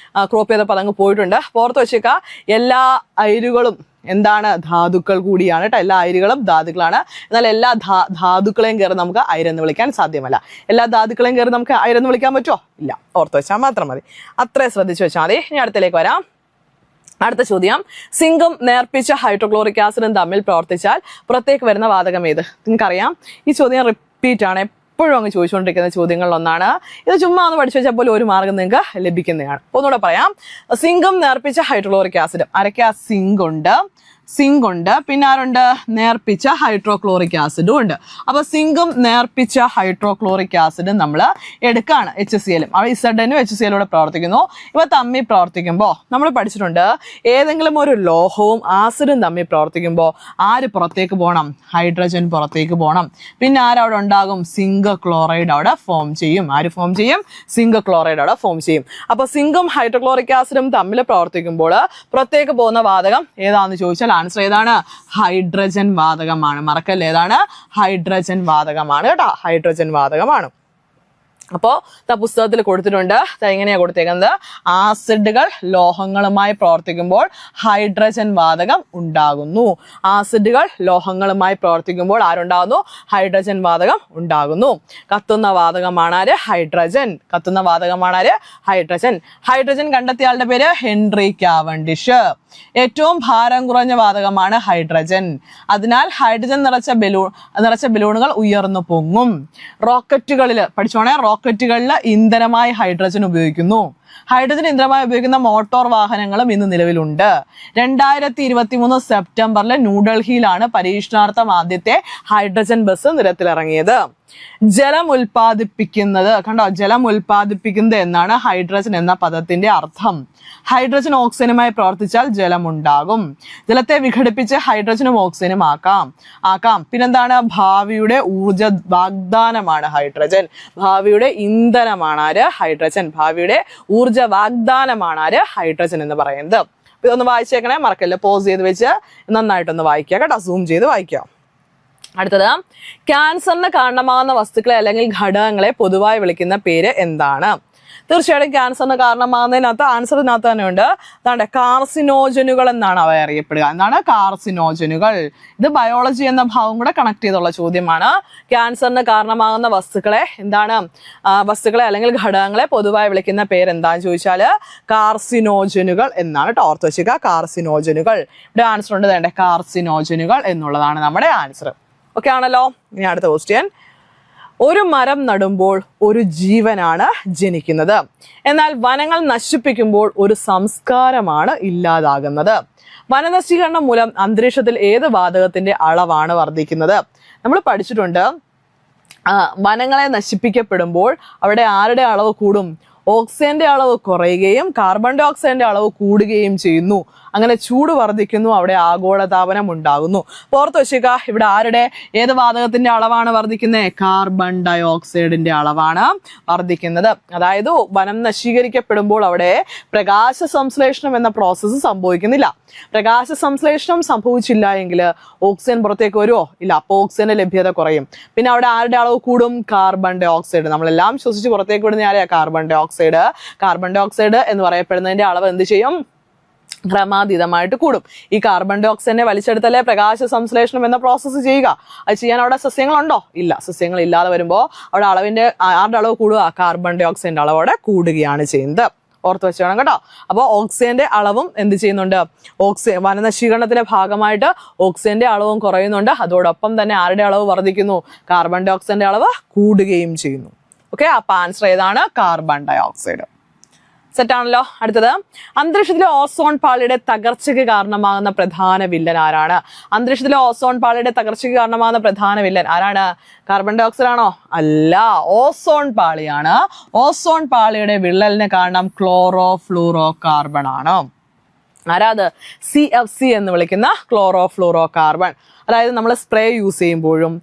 ക്രോപ്പ് ചെയ്ത പദങ്ങൾ പോയിട്ടുണ്ട്. ഓർത്ത് വെച്ചേക്കുക, എല്ലാ അയിരുകളും എന്താണ്? ധാതുക്കൾ കൂടിയാണ് കേട്ടോ. എല്ലാ അയിരുകളും ധാതുക്കളാണ്. എന്നാൽ എല്ലാ ധാതുക്കളെയും കയറി നമുക്ക് അയിരെന്ന് വിളിക്കാൻ സാധ്യമല്ല. എല്ലാ ധാതുക്കളെയും കയറി നമുക്ക് അയിരെന്ന് വിളിക്കാൻ പറ്റുമോ? ഇല്ല. ഓർത്ത് വെച്ചാൽ മാത്രം മതി. അത്രയും ശ്രദ്ധിച്ചു വെച്ചാൽ മതി. ഇനി അടുത്തേക്ക് വരാം. അടുത്ത ചോദ്യം, സിങ്കും നേർപ്പിച്ച ഹൈഡ്രോക്ലോറിക് ആസിഡും തമ്മിൽ പ്രവർത്തിച്ചാൽ പുറത്തേക്ക് വരുന്ന വാതകം ഏത്? നിങ്ങൾക്കറിയാം, ഈ ചോദ്യം റിപ്പീറ്റ് ആണ്, എപ്പോഴും അങ്ങ് ചോദിച്ചുകൊണ്ടിരിക്കുന്ന ചോദ്യങ്ങളിലൊന്നാണ്. ഇത് ചുമ്മാ ഒന്ന് പഠിച്ചു വെച്ചാൽ പോലും ഒരു മാർഗം നിങ്ങൾക്ക് ലഭിക്കുന്നതാണ്. ഒന്നുകൂടെ പറയാം, സിങ്കും നേർപ്പിച്ച ഹൈഡ്രോക്ലോറിക് ആസിഡും. അരയ്ക്ക സിങ്ക് ഉണ്ട്, പിന്നെ ആരുണ്ട്? നേർപ്പിച്ച ഹൈഡ്രോക്ലോറിക് ആസിഡും ഉണ്ട്. അപ്പൊ സിങ്കും നേർപ്പിച്ച ഹൈഡ്രോക്ലോറിക് ആസിഡും നമ്മൾ എടുക്കാണ്. HCl അവ ZNും HCl പ്രവർത്തിക്കുന്നു. ഇവ തമ്മിൽ പ്രവർത്തിക്കുമ്പോൾ നമ്മൾ പഠിച്ചിട്ടുണ്ട്, ഏതെങ്കിലും ഒരു ലോഹവും ആസിഡും തമ്മിൽ പ്രവർത്തിക്കുമ്പോൾ ആര് പുറത്തേക്ക് പോകണം? ഹൈഡ്രജൻ പുറത്തേക്ക് പോകണം. പിന്നെ ആരവിടെ ഉണ്ടാകും? സിങ്ക് ക്ലോറൈഡ് അവിടെ ഫോം ചെയ്യും. ആര് ഫോം ചെയ്യും? സിങ്ക് ക്ലോറൈഡ് അവിടെ ഫോം ചെയ്യും. അപ്പൊ സിങ്കും ഹൈഡ്രോക്ലോറിക് ആസിഡും തമ്മിൽ പ്രവർത്തിക്കുമ്പോൾ പുറത്തേക്ക് പോകുന്ന വാതകം ഏതാണെന്ന് ചോദിച്ചാൽ ആൻസർ ഏതാണ്? ഹൈഡ്രജൻ വാതകമാണ്. മറക്കല്ലേ, ഏതാണ്? ഹൈഡ്രജൻ വാതകമാണ് കേട്ടോ. ഹൈഡ്രജൻ വാതകമാണ്. അപ്പോൾ പുസ്തകത്തിൽ കൊടുത്തിട്ടുണ്ട്. എങ്ങനെയാ കൊടുത്തേക്കുന്നത്? ആസിഡുകൾ ലോഹങ്ങളുമായി പ്രവർത്തിക്കുമ്പോൾ ഹൈഡ്രജൻ വാതകം ഉണ്ടാകുന്നു. ആസിഡുകൾ ലോഹങ്ങളുമായി പ്രവർത്തിക്കുമ്പോൾ ആരുണ്ടാകുന്നു? ഹൈഡ്രജൻ വാതകം ഉണ്ടാകുന്നു. കത്തുന്ന വാതകമാണ് ആര്? ഹൈഡ്രജൻ. കത്തുന്ന വാതകമാണ് ആര്? ഹൈഡ്രജൻ. ഹൈഡ്രജൻ കണ്ടെത്തിയ ആളുടെ പേര് ഹെൻറി കാവൻഡിഷ്. ഏറ്റവും ഭാരം കുറഞ്ഞ വാതകമാണ് ഹൈഡ്രജൻ. അതിനാൽ ഹൈഡ്രജൻ നിറച്ച ബലൂണുകൾ ഉയർന്നു പൊങ്ങും. റോക്കറ്റുകളിൽ പഠിച്ചോണേ, റോക്കറ്റുകളിൽ ഇന്ധനമായി ഹൈഡ്രജൻ ഉപയോഗിക്കുന്നു. ഹൈഡ്രജൻ ഇന്ധനമായി ഉപയോഗിക്കുന്ന മോട്ടോർ വാഹനങ്ങളും ഇന്ന് നിലവിലുണ്ട്. 2023 സെപ്റ്റംബറിൽ ന്യൂഡൽഹിയിലാണ് പരീക്ഷണാർത്ഥം ആദ്യത്തെ ഹൈഡ്രജൻ ബസ് നിരത്തിലിറങ്ങിയത്. ജലം ഉൽപ്പാദിപ്പിക്കുന്നത് കണ്ടോ, ജലം ഉൽപ്പാദിപ്പിക്കുന്നത് എന്നാണ് ഹൈഡ്രജൻ എന്ന പദത്തിന്റെ അർത്ഥം. ഹൈഡ്രജൻ ഓക്സിജനുമായി പ്രവർത്തിച്ചാൽ ജലം ഉണ്ടാകും. ജലത്തെ വിഘടിപ്പിച്ച് ഹൈഡ്രജനും ഓക്സിജനും ആക്കാം. പിന്നെന്താണ്? ഭാവിയുടെ ഊർജ വാഗ്ദാനമാണ് ഹൈഡ്രജൻ. ഭാവിയുടെ ഇന്ധനമാണ് ആര്? ഹൈഡ്രജൻ. ഭാവിയുടെ ഊർജ വാഗ്ദാനമാണ് ആര്? ഹൈഡ്രജൻ എന്ന് പറയുന്നത്. ഇതൊന്ന് വായിച്ചേക്കണേ, മറക്കല്ലേ. പോസ് ചെയ്ത് വെച്ച് നന്നായിട്ടൊന്ന് വായിക്കുക കേട്ടോ, സൂം ചെയ്ത് വായിക്കാം. അടുത്തത്, ക്യാൻസറിന് കാരണമാകുന്ന വസ്തുക്കളെ അല്ലെങ്കിൽ ഘടകങ്ങളെ പൊതുവായി വിളിക്കുന്ന പേര് എന്താണ്? തീർച്ചയായിട്ടും ക്യാൻസറിന് കാരണമാകുന്നതിനകത്ത് ആൻസറിനകത്ത് തന്നെ ഉണ്ട്. അതാണ്ട് കാർസിനോജനുകൾ എന്നാണ് അവ അറിയപ്പെടുക. എന്താണ് കാർസിനോജനുകൾ? ഇത് ബയോളജി എന്ന ഭാഗം കൂടെ കണക്ട് ചെയ്തുള്ള ചോദ്യമാണ്. ക്യാൻസറിന് കാരണമാകുന്ന വസ്തുക്കളെ വസ്തുക്കളെ അല്ലെങ്കിൽ ഘടകങ്ങളെ പൊതുവായി വിളിക്കുന്ന പേര് എന്താണെന്ന് ചോദിച്ചാൽ കാർസിനോജനുകൾ എന്നാണ് കേട്ടോ. ഓർത്ത് വെക്കുക, കാർസിനോജനുകൾ. ഇവിടെ ആൻസർ ഉണ്ട്, വേണ്ടേ, കാർസിനോജനുകൾ എന്നുള്ളതാണ് നമ്മുടെ ആൻസർ. ഓക്കെ ആണല്ലോ. ഇനി അടുത്ത ക്വസ്റ്റ്യൻ. ഒരു മരം നടുമ്പോൾ ഒരു ജീവനാണ് ജനിക്കുന്നത്, എന്നാൽ വനങ്ങൾ നശിപ്പിക്കുമ്പോൾ ഒരു സംസ്കാരമാണ് ഇല്ലാതാകുന്നത്. വനനശീകരണം മൂലം അന്തരീക്ഷത്തിൽ ഏത് വാതകത്തിന്റെ അളവാണ് വർദ്ധിക്കുന്നത്? നമ്മൾ പഠിച്ചിട്ടുണ്ട്, വനങ്ങളെ നശിപ്പിക്കപ്പെടുമ്പോൾ അവിടെ ആരുടെ അളവ് കൂടും? ഓക്സിജന്റെ അളവ് കുറയുകയും കാർബൺ ഡൈ ഓക്സൈഡിന്റെ അളവ് കൂടുകയും ചെയ്യുന്നു. അങ്ങനെ ചൂട് വർദ്ധിക്കുന്നു, അവിടെ ആഗോളതാപനം ഉണ്ടാകുന്നു. ഓർത്ത് വെച്ചേക്ക, ഇവിടെ ആരുടെ ഏത് വാതകത്തിന്റെ അളവാണ് വർദ്ധിക്കുന്നത്? കാർബൺ ഡൈ ഓക്സൈഡിന്റെ അളവാണ് വർദ്ധിക്കുന്നത്. അതായത് വനം നശീകരിക്കപ്പെടുമ്പോൾ അവിടെ പ്രകാശ സംശ്ലേഷണം എന്ന പ്രോസസ്സ് സംഭവിക്കുന്നില്ല. പ്രകാശ സംശ്ലേഷണം സംഭവിച്ചില്ല എങ്കിൽ ഓക്സിജൻ പുറത്തേക്ക് വരുമോ? ഇല്ല. അപ്പോൾ ഓക്സിജന്റെ ലഭ്യത കുറയും. പിന്നെ അവിടെ ആരുടെ അളവ് കൂടും? Carbon dioxide. നമ്മളെല്ലാം ശ്വസിച്ച് പുറത്തേക്ക് വിടുന്ന ആരെയാ? Carbon dioxide. Carbon dioxide എന്ന് പറയപ്പെടുന്നതിന്റെ അളവ് എന്ത് ചെയ്യും? ക്രമാതീതമായിട്ട് കൂടും. ഈ കാർബൺ ഡൈ ഓക്സൈഡിനെ വലിച്ചെടുത്തല്ലേ പ്രകാശ സംശ്ലേഷണം എന്ന പ്രോസസ്സ് ചെയ്യുക. അത് ചെയ്യാൻ അവിടെ സസ്യങ്ങളുണ്ടോ? ഇല്ല. സസ്യങ്ങൾ ഇല്ലാതെ വരുമ്പോൾ അവിടെ ആരുടെ അളവ് കൂടുക? കാർബൺ ഡൈ ഓക്സൈഡിന്റെ അളവ് അവിടെ കൂടുകയാണ് ചെയ്യുന്നത്. ഓർത്ത് വെച്ച് വേണം കേട്ടോ. അപ്പോൾ ഓക്സിജന്റെ അളവും എന്ത് ചെയ്യുന്നുണ്ട്? വനനശീകരണത്തിന്റെ ഭാഗമായിട്ട് ഓക്സിജന്റെ അളവും കുറയുന്നുണ്ട്. അതോടൊപ്പം തന്നെ ആരുടെ അളവ് വർദ്ധിക്കുന്നു? കാർബൺ ഡൈ ഓക്സൈഡിന്റെ അളവ് കൂടുകയും ചെയ്യുന്നു. ഓക്കെ, അപ്പൊ ആൻസർ ഏതാണ്? Carbon dioxide. സെറ്റാണല്ലോ. അടുത്തത്, അന്തരീക്ഷത്തിലെ ഓസോൺ പാളിയുടെ തകർച്ചയ്ക്ക് കാരണമാകുന്ന പ്രധാന വില്ലൻ ആരാണ്? അന്തരീക്ഷത്തിലെ ഓസോൺ പാളിയുടെ തകർച്ചയ്ക്ക് കാരണമാകുന്ന പ്രധാന വില്ലൻ ആരാണ്? കാർബൺ ഡൈ ഓക്സൈഡ് ആണോ? അല്ല, ഓസോൺ പാളിയാണ്. ഓസോൺ പാളിയുടെ വിള്ളലിന് കാരണം ക്ലോറോ ഫ്ലൂറോ കാർബൺ ആണ്. ആരാത്? CFC എന്ന് വിളിക്കുന്ന ക്ലോറോ ഫ്ലൂറോ കാർബൺ. അതായത് നമ്മൾ സ്പ്രേ യൂസ് ചെയ്യുമ്പോഴും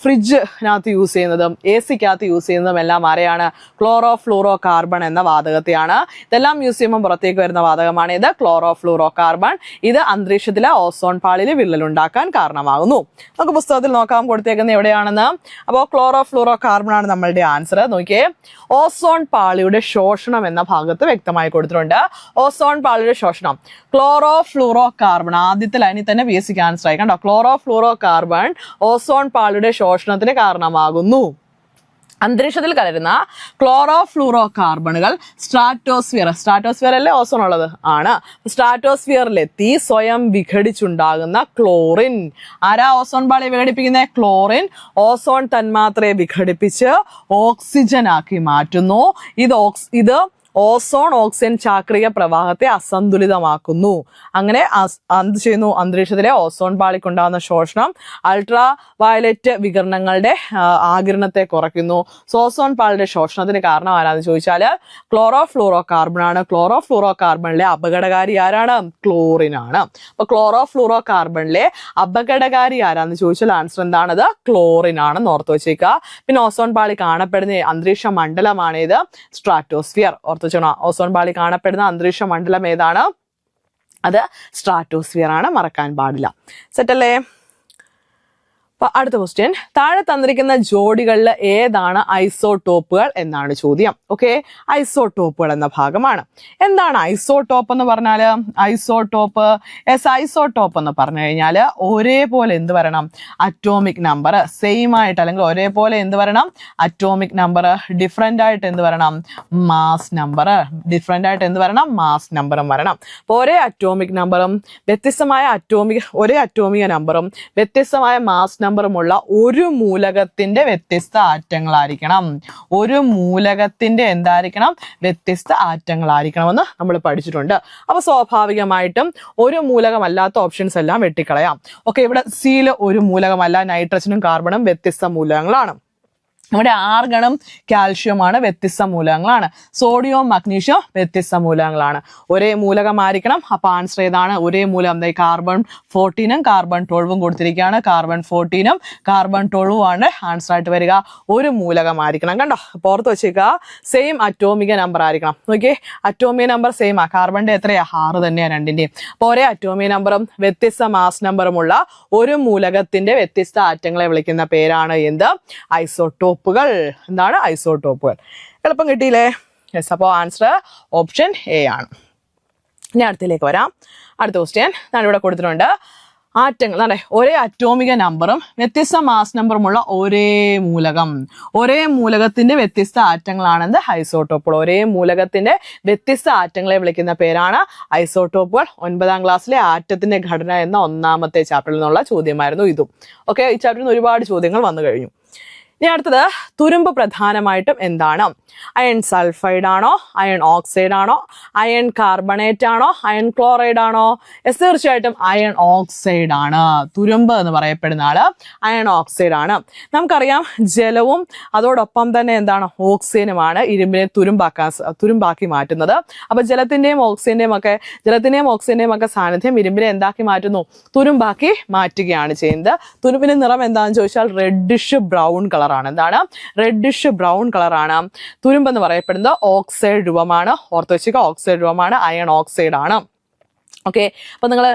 ഫ്രിഡ്ജിനകത്ത് യൂസ് ചെയ്യുന്നതും AC-ക്കകത്ത് യൂസ് ചെയ്യുന്നതും എല്ലാം ആരെയാണ്? ക്ലോറോ ഫ്ലൂറോ കാർബൺ എന്ന വാതകത്തെയാണ്. ഇതെല്ലാം യൂസ് ചെയ്യുമ്പോൾ പുറത്തേക്ക് വരുന്ന വാതകമാണ് ഇത്, ക്ലോറോ ഫ്ലൂറോ കാർബൺ. ഇത് അന്തരീക്ഷത്തിലെ ഓസോൺ പാളിയിൽ വിള്ളലുണ്ടാക്കാൻ കാരണമാകുന്നു. നമുക്ക് പുസ്തകത്തിൽ നോക്കാം കൊടുത്തേക്കുന്ന എവിടെയാണെന്ന്. അപ്പോൾ ക്ലോറോ ഫ്ലൂറോ കാർബൺ ആണ് നമ്മളുടെ ആൻസർ. നോക്കിയേ, ഓസോൺ പാളിയുടെ ശോഷണം എന്ന ഭാഗത്ത് വ്യക്തമായി കൊടുത്തിട്ടുണ്ട്. ഓസോൺ പാളിയുടെ ശോഷണം ക്ലോറോ ഫ്ലൂറോ കാർബൺ. ആദ്യത്തെ ലൈനിൽ തന്നെ PSCക്ക് ആൻസർ ആയി കണ്ടോ. ക്ലോറോ ഫ്ലൂറോ കാർബൺ ഓസോൺ പാളിയുടെ ശോഷണത്തിന് കാരണമാകുന്നു. അന്തരീക്ഷത്തിൽ കലരുന്ന ക്ലോറോ ഫ്ലൂറോ കാർബണുകൾ സ്ട്രാറ്റോസ്ഫിയർ അല്ലേ ഓസോൺ ഉള്ളത് ആണ്. സ്ട്രാറ്റോസ്ഫിയറിലെത്തി സ്വയം വിഘടിച്ചുണ്ടാകുന്ന ക്ലോറിൻ. ആരാ ഓസോൺ പാളി വിഘടിപ്പിക്കുന്നത്? ക്ലോറിൻ ഓസോൺ തന്മാത്രയെ വിഘടിപ്പിച്ച് ഓക്സിജൻ ആക്കി മാറ്റുന്നു. ഇത് ഓസോൺ ഓക്സിജൻ ചാക്രിക പ്രവാഹത്തെ അസന്തുലിതമാക്കുന്നു. അങ്ങനെ എന്ത് ചെയ്യുന്നു? അന്തരീക്ഷത്തിലെ ഓസോൺ പാളിക്കുണ്ടാകുന്ന ശോഷണം അൾട്രാ വയലറ്റ് വികിരണങ്ങളുടെ ആഗിരണത്തെ കുറയ്ക്കുന്നു. ഓസോൺ പാളിയുടെ ശോഷണത്തിന് കാരണം ആരാന്ന് ചോദിച്ചാൽ ക്ലോറോ ഫ്ലൂറോ കാർബൺ ആണ്. ക്ലോറോ ഫ്ലൂറോ കാർബണിലെ അപകടകാരി ആരാണ്? ക്ലോറിൻ ആണ്. അപ്പൊ ക്ലോറോ ഫ്ലൂറോ കാർബണിലെ അപകടകാരി ആരാന്ന് ചോദിച്ചാൽ ആൻസർ എന്താണത്? ക്ലോറിൻ ആണെന്ന് ഓർത്ത് വെച്ചേക്കുക. പിന്നെ ഓസോൺ പാളി കാണപ്പെടുന്ന അന്തരീക്ഷ മണ്ഡലമാണ് ഇത്, സ്ട്രാറ്റോസ്ഫിയർ. ഓസോൺ പാളി കാണപ്പെടുന്ന അന്തരീക്ഷ മണ്ഡലം ഏതാണ്? അത് സ്ട്രാറ്റോസ്ഫിയർ ആണ്. മറക്കാൻ പാടില്ല. സെറ്റല്ലേ? അടുത്ത ക്വസ്റ്റ്യൻ, താഴെ തന്നിരിക്കുന്ന ജോഡികളിൽ ഏതാണ് ഐസോടോപ്പുകൾ എന്നാണ് ചോദ്യം. ഓക്കെ, ഐസോടോപ്പുകൾ എന്ന ഭാഗമാണ്. എന്താണ് ഐസോടോപ്പ് എന്ന് പറഞ്ഞാൽ? ഐസോടോപ്പ് എന്ന് പറഞ്ഞു കഴിഞ്ഞാൽ ഒരേപോലെ എന്ത് വരണം? അറ്റോമിക് നമ്പർ സെയിം ആയിട്ട്, അല്ലെങ്കിൽ ഒരേപോലെ എന്ത് വരണം? Atomic number. ഡിഫറെന്റ് ആയിട്ട് എന്ത് വരണം? Mass number. ഡിഫറെന്റ് ആയിട്ട് എന്ത് വരണം? മാസ് നമ്പറും വരണം. അപ്പോൾ ഒരേ അറ്റോമിക് നമ്പറും വ്യത്യസ്തമായ ഒരേ അറ്റോമിക നമ്പറും വ്യത്യസ്തമായ മാസ് നമ്പറും നമ്പറുമുള്ള ഒരു മൂലകത്തിന്റെ വ്യത്യസ്ത ആറ്റങ്ങളായിരിക്കണം. ഒരു മൂലകത്തിന്റെ എന്തായിരിക്കണം? വ്യത്യസ്ത ആറ്റങ്ങളായിരിക്കണമെന്ന് നമ്മൾ പഠിച്ചിട്ടുണ്ട്. അപ്പൊ സ്വാഭാവികമായിട്ടും ഒരു മൂലകമല്ലാത്ത ഓപ്ഷൻസ് എല്ലാം വെട്ടിക്കളയാം. ഓക്കെ, ഇവിടെ സിയിൽ ഒരു മൂലകമല്ല, നൈട്രജനും കാർബണും വ്യത്യസ്ത മൂലകങ്ങളാണ്. ഇവിടെ ആർഗണും കാൽഷ്യമാണ് വ്യത്യസ്ത മൂലകങ്ങളാണ്. സോഡിയവും മഗ്നീഷ്യവും വ്യത്യസ്ത മൂലകങ്ങളാണ്. ഒരേ മൂലകമായിരിക്കണം. അപ്പൊ ആൻസർ ഏതാണ്? ഒരേ മൂലകം. കാർബൺ 14ഉം കാർബൺ 12ഉം കൊടുത്തിരിക്കുകയാണ്. കാർബൺ 14ഉം കാർബൺ 12ഉം ആണ് ആൻസർ ആയിട്ട് വരിക. ഒരു മൂലകമായിരിക്കണം. കണ്ടോ, പുറത്ത് വെച്ചേക്കുക. സെയിം അറ്റോമിക നമ്പർ ആയിരിക്കണം. നോക്കിയേ, അറ്റോമിക നമ്പർ സെയിം ആ. കാർബണിന്റെ എത്രയാ? 6 തന്നെയാണ് രണ്ടിന്റെയും. അപ്പൊ ഒരേ അറ്റോമിക നമ്പറും വ്യത്യസ്ത മാസ് നമ്പറുമുള്ള ഒരു മൂലകത്തിന്റെ വ്യത്യസ്ത ആറ്റങ്ങളെ വിളിക്കുന്ന പേരാണ് എന്ത്? ഐസോട്ടോപ്പുകൾ. എന്താണ്? ഐസോട്ടോപ്പുകൾ. എളുപ്പം കിട്ടിയില്ലേ? യെസ്. അപ്പോൾ ആൻസർ ഓപ്ഷൻ എ ആണ്. ഇനി അടുത്തിലേക്ക് വരാം. അടുത്ത ക്വസ്റ്റ്യൻ ഞാൻ ഇവിടെ കൊടുത്തിട്ടുണ്ട്. ആറ്റങ്ങൾ അല്ലെ, ഒരേ അറ്റോമിക നമ്പറും വ്യത്യസ്ത മാസ് നമ്പറുമുള്ള ഒരേ മൂലകം. ഒരേ മൂലകത്തിന്റെ വ്യത്യസ്ത ആറ്റങ്ങളാണെന്ത്? ഐസോട്ടോപ്പുകൾ. ഒരേ മൂലകത്തിന്റെ വ്യത്യസ്ത ആറ്റങ്ങളെ വിളിക്കുന്ന പേരാണ് ഐസോട്ടോപ്പുകൾ. 9ാം ക്ലാസ്സിലെ ആറ്റത്തിന്റെ ഘടന എന്ന ഒന്നാമത്തെ ചാപ്റ്ററിൽ നിന്നുള്ള ചോദ്യമായിരുന്നു ഇതും. ഓക്കെ, ഈ ചാപ്റ്ററിൽ നിന്ന് ഒരുപാട് ചോദ്യങ്ങൾ വന്നു കഴിഞ്ഞു. ഇനി അടുത്തത്, തുരുമ്പ് പ്രധാനമായിട്ടും എന്താണ്? അയൺ സൾഫൈഡ് ആണോ? അയൺ ഓക്സൈഡ് ആണോ? അയൺ കാർബണേറ്റ് ആണോ? അയൺ ക്ലോറൈഡ് ആണോ? യെസ്, തീർച്ചയായിട്ടും അയൺ ഓക്സൈഡ് ആണ്. തുരുമ്പ് എന്ന് പറയപ്പെടുന്ന ആള് അയൺ ഓക്സൈഡ് ആണ്. നമുക്കറിയാം ജലവും അതോടൊപ്പം തന്നെ എന്താണ്? ഓക്സിജനുമാണ് ഇരുമ്പിനെ തുരുമ്പാക്കി മാറ്റുന്നത്. അപ്പൊ ജലത്തിന്റെയും ഓക്സിജന്റെയും ഒക്കെ സാന്നിധ്യം ഇരുമ്പിനെ എന്താക്കി മാറ്റുന്നു? തുരുമ്പാക്കി മാറ്റുകയാണ് ചെയ്യുന്നത്. തുരുമ്പിന്റെ നിറം എന്താണെന്ന് ചോദിച്ചാൽ റെഡിഷ് ബ്രൗൺ കളറാണ്. എന്താണ്? റെഡിഷ് ബ്രൗൺ കളറാണ്. തുരുമ്പ് എന്ന് പറയപ്പെടുന്നത് ഓക്സൈഡ് രൂപമാണ്. ഓർത്ത് വെച്ചിരിക്കുക, ഓക്സൈഡ് രൂപമാണ്. അയൺ ഓക്സൈഡ് ആണ്. ഓക്കെ, അപ്പൊ നിങ്ങൾ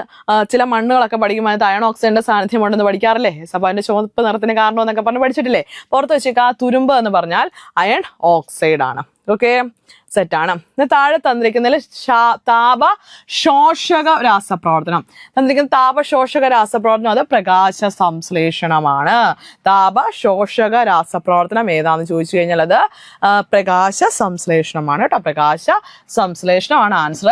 ചില മണ്ണുകളൊക്കെ പഠിക്കുമ്പോൾ അതിനകത്ത് അയൺ ഓക്സൈഡിന്റെ സാന്നിധ്യം ഉണ്ടെന്ന് പഠിക്കാറില്ലേ? അപ്പൊ അതിന്റെ ചുവപ്പ് നിറത്തിന് കാരണം എന്നൊക്കെ പറഞ്ഞ് പഠിച്ചിട്ടില്ലേ? പുറത്ത് വെച്ചേക്കുക, തുരുമ്പ് എന്ന് പറഞ്ഞാൽ അയൺ ഓക്സൈഡ് ആണ്. ഓക്കെ, സെറ്റാണ്. താഴെ തന്നിരിക്കുന്നതിൽ താപ ശോഷക രാസപ്രവർത്തനം അത് പ്രകാശ സംശ്ലേഷണമാണ്. താപ ശോഷക രാസപ്രവർത്തനം ഏതാന്ന് ചോദിച്ചു കഴിഞ്ഞാൽ അത് പ്രകാശ സംശ്ലേഷണമാണ് കേട്ടോ. പ്രകാശ സംശ്ലേഷണമാണ് ആൻസർ.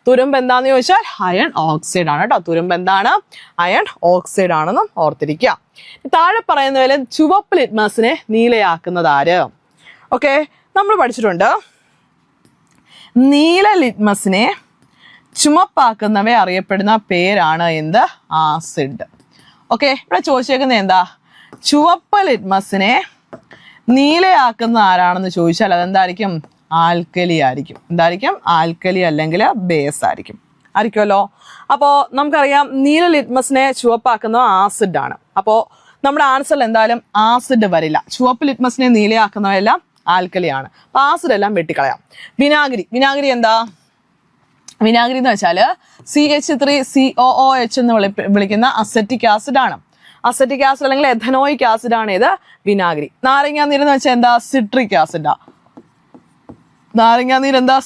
തുരുമ്പ് എന്താന്ന് ചോദിച്ചാൽ അയൺ ഓക്സൈഡ് ആണ് കേട്ടോ. തുരുമ്പ് എന്താണ്? അയൺ ഓക്സൈഡ് ആണെന്നും ഓർത്തിരിക്കുക. താഴെ പറയുന്നതിൽ ചുവപ്പ് ലിറ്റ്മസിനെ നീലയാക്കുന്നത് ആര്? ഓക്കെ, നമ്മൾ പഠിച്ചിട്ടുണ്ട് നീല ലിറ്റ്മസിനെ ചുമപ്പാക്കുന്നവ അറിയപ്പെടുന്ന പേരാണ് എന്ത്? ആസിഡ്. ഓക്കെ, ഇവിടെ ചോദിച്ചേക്കുന്നത് എന്താ? ചുവപ്പ് ലിറ്റ്മസിനെ നീലയാക്കുന്ന ആരാണെന്ന് ചോദിച്ചാൽ അതെന്തായിരിക്കും? ആൽക്കലി ആയിരിക്കും. എന്തായിരിക്കും? ആൽക്കലി അല്ലെങ്കിൽ ബേസ് ആയിരിക്കുമല്ലോ. അപ്പോൾ നമുക്കറിയാം നീല ലിറ്റ്മസിനെ ചുവപ്പാക്കുന്നത് ആസിഡ് ആണ്. അപ്പോൾ നമ്മുടെ ആൻസറിൽ എന്തായാലും ആസിഡ് വരില്ല. ചുവപ്പ് ലിറ്റ്മസിനെ നീലയാക്കുന്നവയെല്ലാം ആൽക്കലിയാണ്. അപ്പൊ ആസിഡ് എല്ലാം വെട്ടിക്കളയാം. വിനാഗിരി എന്താ? വിനാഗിരി എന്ന് വെച്ചാല് CH3COOH എന്ന് വിളിക്കുന്ന അസറ്റിക് ആസിഡ് ആണ്. അസറ്റിക് ആസിഡ് അല്ലെങ്കിൽ എഥനോയിക് ആസിഡ് ആണ് ഇത് വിനാഗിരി. നാരങ്ങാനീര് എന്ന് വെച്ചാൽ എന്താ? സിട്രിക് ആസിഡാ. നാരങ്ങാനീര് എന്താ?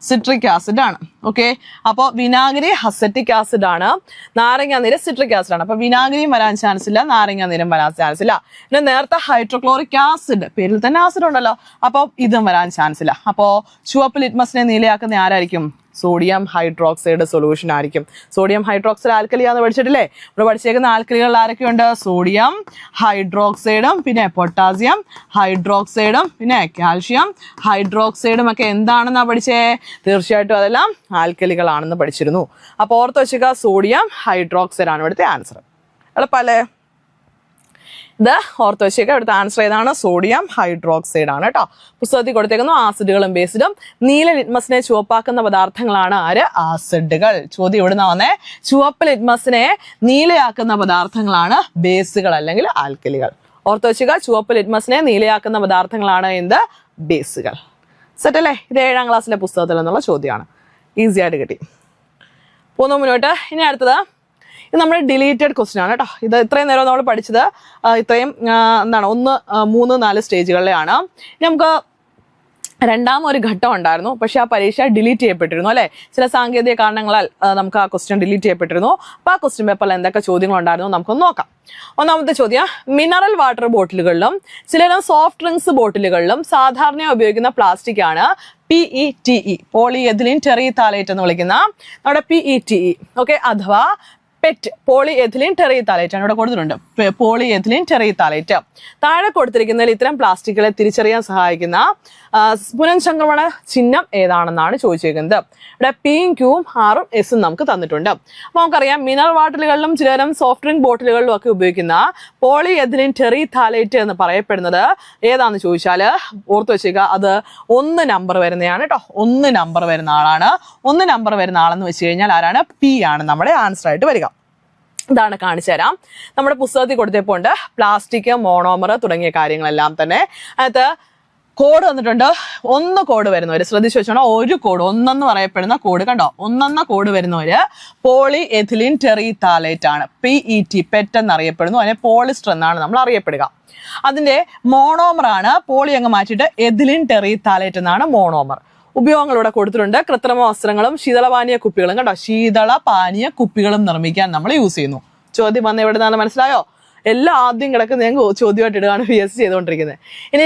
സിട്രിക് ആസിഡ് ആണ്. ഓക്കെ, അപ്പോൾ വിനാഗിരി അസറ്റിക് ആസിഡ് ആണ്, നാരങ്ങാനീര് സിട്രിക് ആസിഡ് ആണ്. അപ്പൊ വിനാഗിരിയും വരാൻ ചാൻസ് ഇല്ല, നാരങ്ങാനീരും വരാൻ ചാൻസ് ഇല്ല. പിന്നെ നേരത്തെ ഹൈഡ്രോക്ലോറിക് ആസിഡ്, പേരിൽ തന്നെ ആസിഡ് ഉണ്ടല്ലോ, അപ്പൊ ഇതും വരാൻ ചാൻസ് ഇല്ല. അപ്പോ ചുവപ്പ് ലിറ്റ്മസിനെ നീലയാക്കുന്ന ആരായിരിക്കും? സോഡിയം ഹൈഡ്രോക്സൈഡ് സൊല്യൂഷൻ ആയിരിക്കും. സോഡിയം ഹൈഡ്രോക്സൈഡ് ആൽക്കലിയാന്ന് പഠിച്ചിട്ടില്ലേ? ഇവിടെ പഠിച്ചേക്കുന്ന ആൽക്കലികൾ ആരൊക്കെയുണ്ട്? സോഡിയം ഹൈഡ്രോക്സൈഡും പിന്നെ പൊട്ടാസ്യം ഹൈഡ്രോക്സൈഡും പിന്നെ കാൽഷ്യം ഹൈഡ്രോക്സൈഡും ഒക്കെ എന്താണെന്നാ പഠിച്ചേ? തീർച്ചയായിട്ടും അതെല്ലാം ആൽക്കലികളാണെന്ന് പഠിച്ചിരുന്നു. അപ്പോൾ ഓർത്ത് വെച്ചുക, സോഡിയം ഹൈഡ്രോക്സൈഡ് ആണ് ഇവിടുത്തെ ആൻസർ. എളുപ്പല്ലേ? ഇത് ഓർത്ത് വെച്ചേക്കുക. ഇവിടുത്തെ ആൻസർ ഏതാണ്? സോഡിയം ഹൈഡ്രോക്സൈഡ് ആണ് കേട്ടോ. പുസ്തകത്തിൽ കൊടുത്തേക്കുന്നു ആസിഡുകളും ബേസിഡും. നീല ലിറ്റ്മസിനെ ചുവപ്പാക്കുന്ന പദാർത്ഥങ്ങളാണ് ആര്? ആസിഡുകൾ. ചോദ്യം ഇവിടുന്ന് വന്നേ. ചുവപ്പ് ലിറ്റ്മസിനെ നീലയാക്കുന്ന പദാർത്ഥങ്ങളാണ് ബേസുകൾ അല്ലെങ്കിൽ ആൽക്കലികൾ. ഓർത്ത് വെച്ചുക, ചുവപ്പ് ലിറ്റ്മസിനെ നീലയാക്കുന്ന പദാർത്ഥങ്ങളാണ് എന്ത്? ബേസുകൾ. സെറ്റ് അല്ലേ? ഇത് 7ാം ക്ലാസ്സിലെ പുസ്തകത്തിൽ നിന്നുള്ള ചോദ്യമാണ്. ഈസി ആയിട്ട് കിട്ടി. പോകുന്നു മുന്നോട്ട്. ഇനി അടുത്തത്, ഇത് നമ്മുടെ ഡിലീറ്റഡ് ക്വസ്റ്റ്യൻ ആണ് കേട്ടോ. ഇത് ഇത്രയും നേരം നമ്മൾ പഠിച്ചത് ഇത്രയും എന്താണ് 1, 3, 4 സ്റ്റേജുകളിലെയാണ്. നമുക്ക് രണ്ടാമൊരു ഘട്ടം ഉണ്ടായിരുന്നു, പക്ഷെ ആ പരീക്ഷ ഡിലീറ്റ് ചെയ്യപ്പെട്ടിരുന്നു അല്ലെ? ചില സാങ്കേതിക കാരണങ്ങളാൽ നമുക്ക് ആ ക്വസ്റ്റ്യൻ ഡിലീറ്റ് ചെയ്യപ്പെട്ടിരുന്നു. അപ്പൊ ആ ക്വസ്റ്റ്യൻ പേപ്പറിൽ എന്തൊക്കെ ചോദ്യങ്ങൾ ഉണ്ടായിരുന്നു നമുക്കൊന്ന് നോക്കാം. ഒന്നാമത്തെ ചോദ്യം, മിനറൽ വാട്ടർ ബോട്ടിലുകളിലും ചിലരും സോഫ്റ്റ് ഡ്രിങ്ക്സ് ബോട്ടിലുകളിലും സാധാരണയായി ഉപയോഗിക്കുന്ന പ്ലാസ്റ്റിക് ആണ് PETE, പോളിയെഥിലീൻ ടെറിഥാലേറ്റ് എന്ന് വിളിക്കുന്ന നമ്മുടെ PETE. ഓക്കെ, അഥവാ പെറ്റ് പോളി എഥിലീൻ ടെറിത്താലേറ്റ് ആണ് ഇവിടെ കൊടുത്തിട്ടുണ്ട്. Polyethylene terephthalate. താഴെ കൊടുത്തിരിക്കുന്നതിൽ ഇത്തരം പ്ലാസ്റ്റിക്കുകളെ തിരിച്ചറിയാൻ സഹായിക്കുന്ന പുനഃചംക്രമണ ചിഹ്നം ഏതാണെന്നാണ് ചോദിച്ചിരിക്കുന്നത്. ഇവിടെ പിയും ക്യൂവും ആറും എസും നമുക്ക് തന്നിട്ടുണ്ട്. അപ്പൊ നമുക്കറിയാം മിനറൽ വാട്ടറുകളിലും ചിലരും സോഫ്റ്റ് ഡ്രിങ്ക് ബോട്ടിലുകളിലും ഒക്കെ ഉപയോഗിക്കുന്ന പോളി എഥിലീൻ ടെറിത്താലേറ്റ് എന്ന് പറയപ്പെടുന്നത് ഏതാണെന്ന് ചോദിച്ചാൽ ഓർത്ത് വെച്ചേക്കുക, അത് 1 നമ്പർ വരുന്നതാണ് കേട്ടോ. 1 നമ്പർ വരുന്ന ആളാണ്. 1 നമ്പർ വരുന്ന ആളെന്ന് വെച്ച് കഴിഞ്ഞാൽ ആരാണ്? പി ആണ് നമ്മുടെ ആൻസർ ആയിട്ട് വരിക. ഇതാണ് കാണിച്ചു തരാം. നമ്മുടെ പുസ്തകത്തിൽ കൊടുത്തപ്പോൾ ഉണ്ട് പ്ലാസ്റ്റിക്, മോണോമർ തുടങ്ങിയ കാര്യങ്ങളെല്ലാം തന്നെ. അതിനകത്ത് കോഡ് വന്നിട്ടുണ്ട്. 1 കോഡ് വരുന്നവര് ശ്രദ്ധിച്ചു വെച്ചോണം. 1 കോഡ്, 1 പറയപ്പെടുന്ന കോഡ് കണ്ടോ, 1 കോഡ് വരുന്നവര് പോളി എഥിലീൻ ടെറിത്താലേറ്റ് ആണ്. PET, പെറ്റ് എന്നറിയപ്പെടുന്നു. അതിനെ പോളിസ്റ്റർ എന്നാണ് നമ്മൾ അറിയപ്പെടുക. അതിന്റെ മോണോമർ ആണ്, പോളി അങ്ങ് മാറ്റിയിട്ട് എഥിലീൻ ടെറിത്താലേറ്റ് എന്നാണ് മോണോമർ. ഉപയോഗങ്ങൾ ഇവിടെ കൊടുത്തിട്ടുണ്ട്. കൃത്രിമ വസ്ത്രങ്ങളും ശീതളപാനീയ കുപ്പികളും കണ്ടോ, ശീതളപാനീയ കുപ്പികളും നിർമ്മിക്കാൻ നമ്മൾ യൂസ് ചെയ്യുന്നു. ചോദ്യം വന്ന എവിടെ നിന്നാണ് മനസ്സിലായോ? എല്ലാം ആദ്യം കിടക്കുന്ന ഞങ്ങൾ ചോദ്യമായിട്ട് ഇടുകയാണ് PS ചെയ്തുകൊണ്ടിരിക്കുന്നത്. ഇനി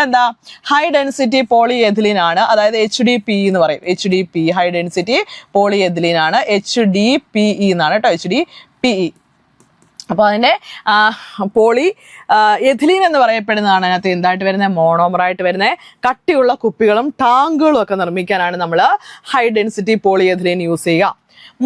എന്താ? ഹൈ ഡെൻസിറ്റി പോളി എഥിലീൻ ആണ്. അതായത് HDPE എന്ന് പറയും. HDPE high density polyethylene ആണ്. HDPE എന്നാണ് കേട്ടോ, HDPE. അപ്പോൾ അതിൻ്റെ പോളി എഥിലീൻ എന്ന് പറയപ്പെടുന്നതാണ് അതിനകത്ത് എന്തായിട്ട് വരുന്നത്? മോണോമറായിട്ട് വരുന്നത്. കട്ടിയുള്ള കുപ്പികളും ടാങ്കുകളും ഒക്കെ നിർമ്മിക്കാനാണ് നമ്മൾ high density polyethylene use ചെയ്യുക.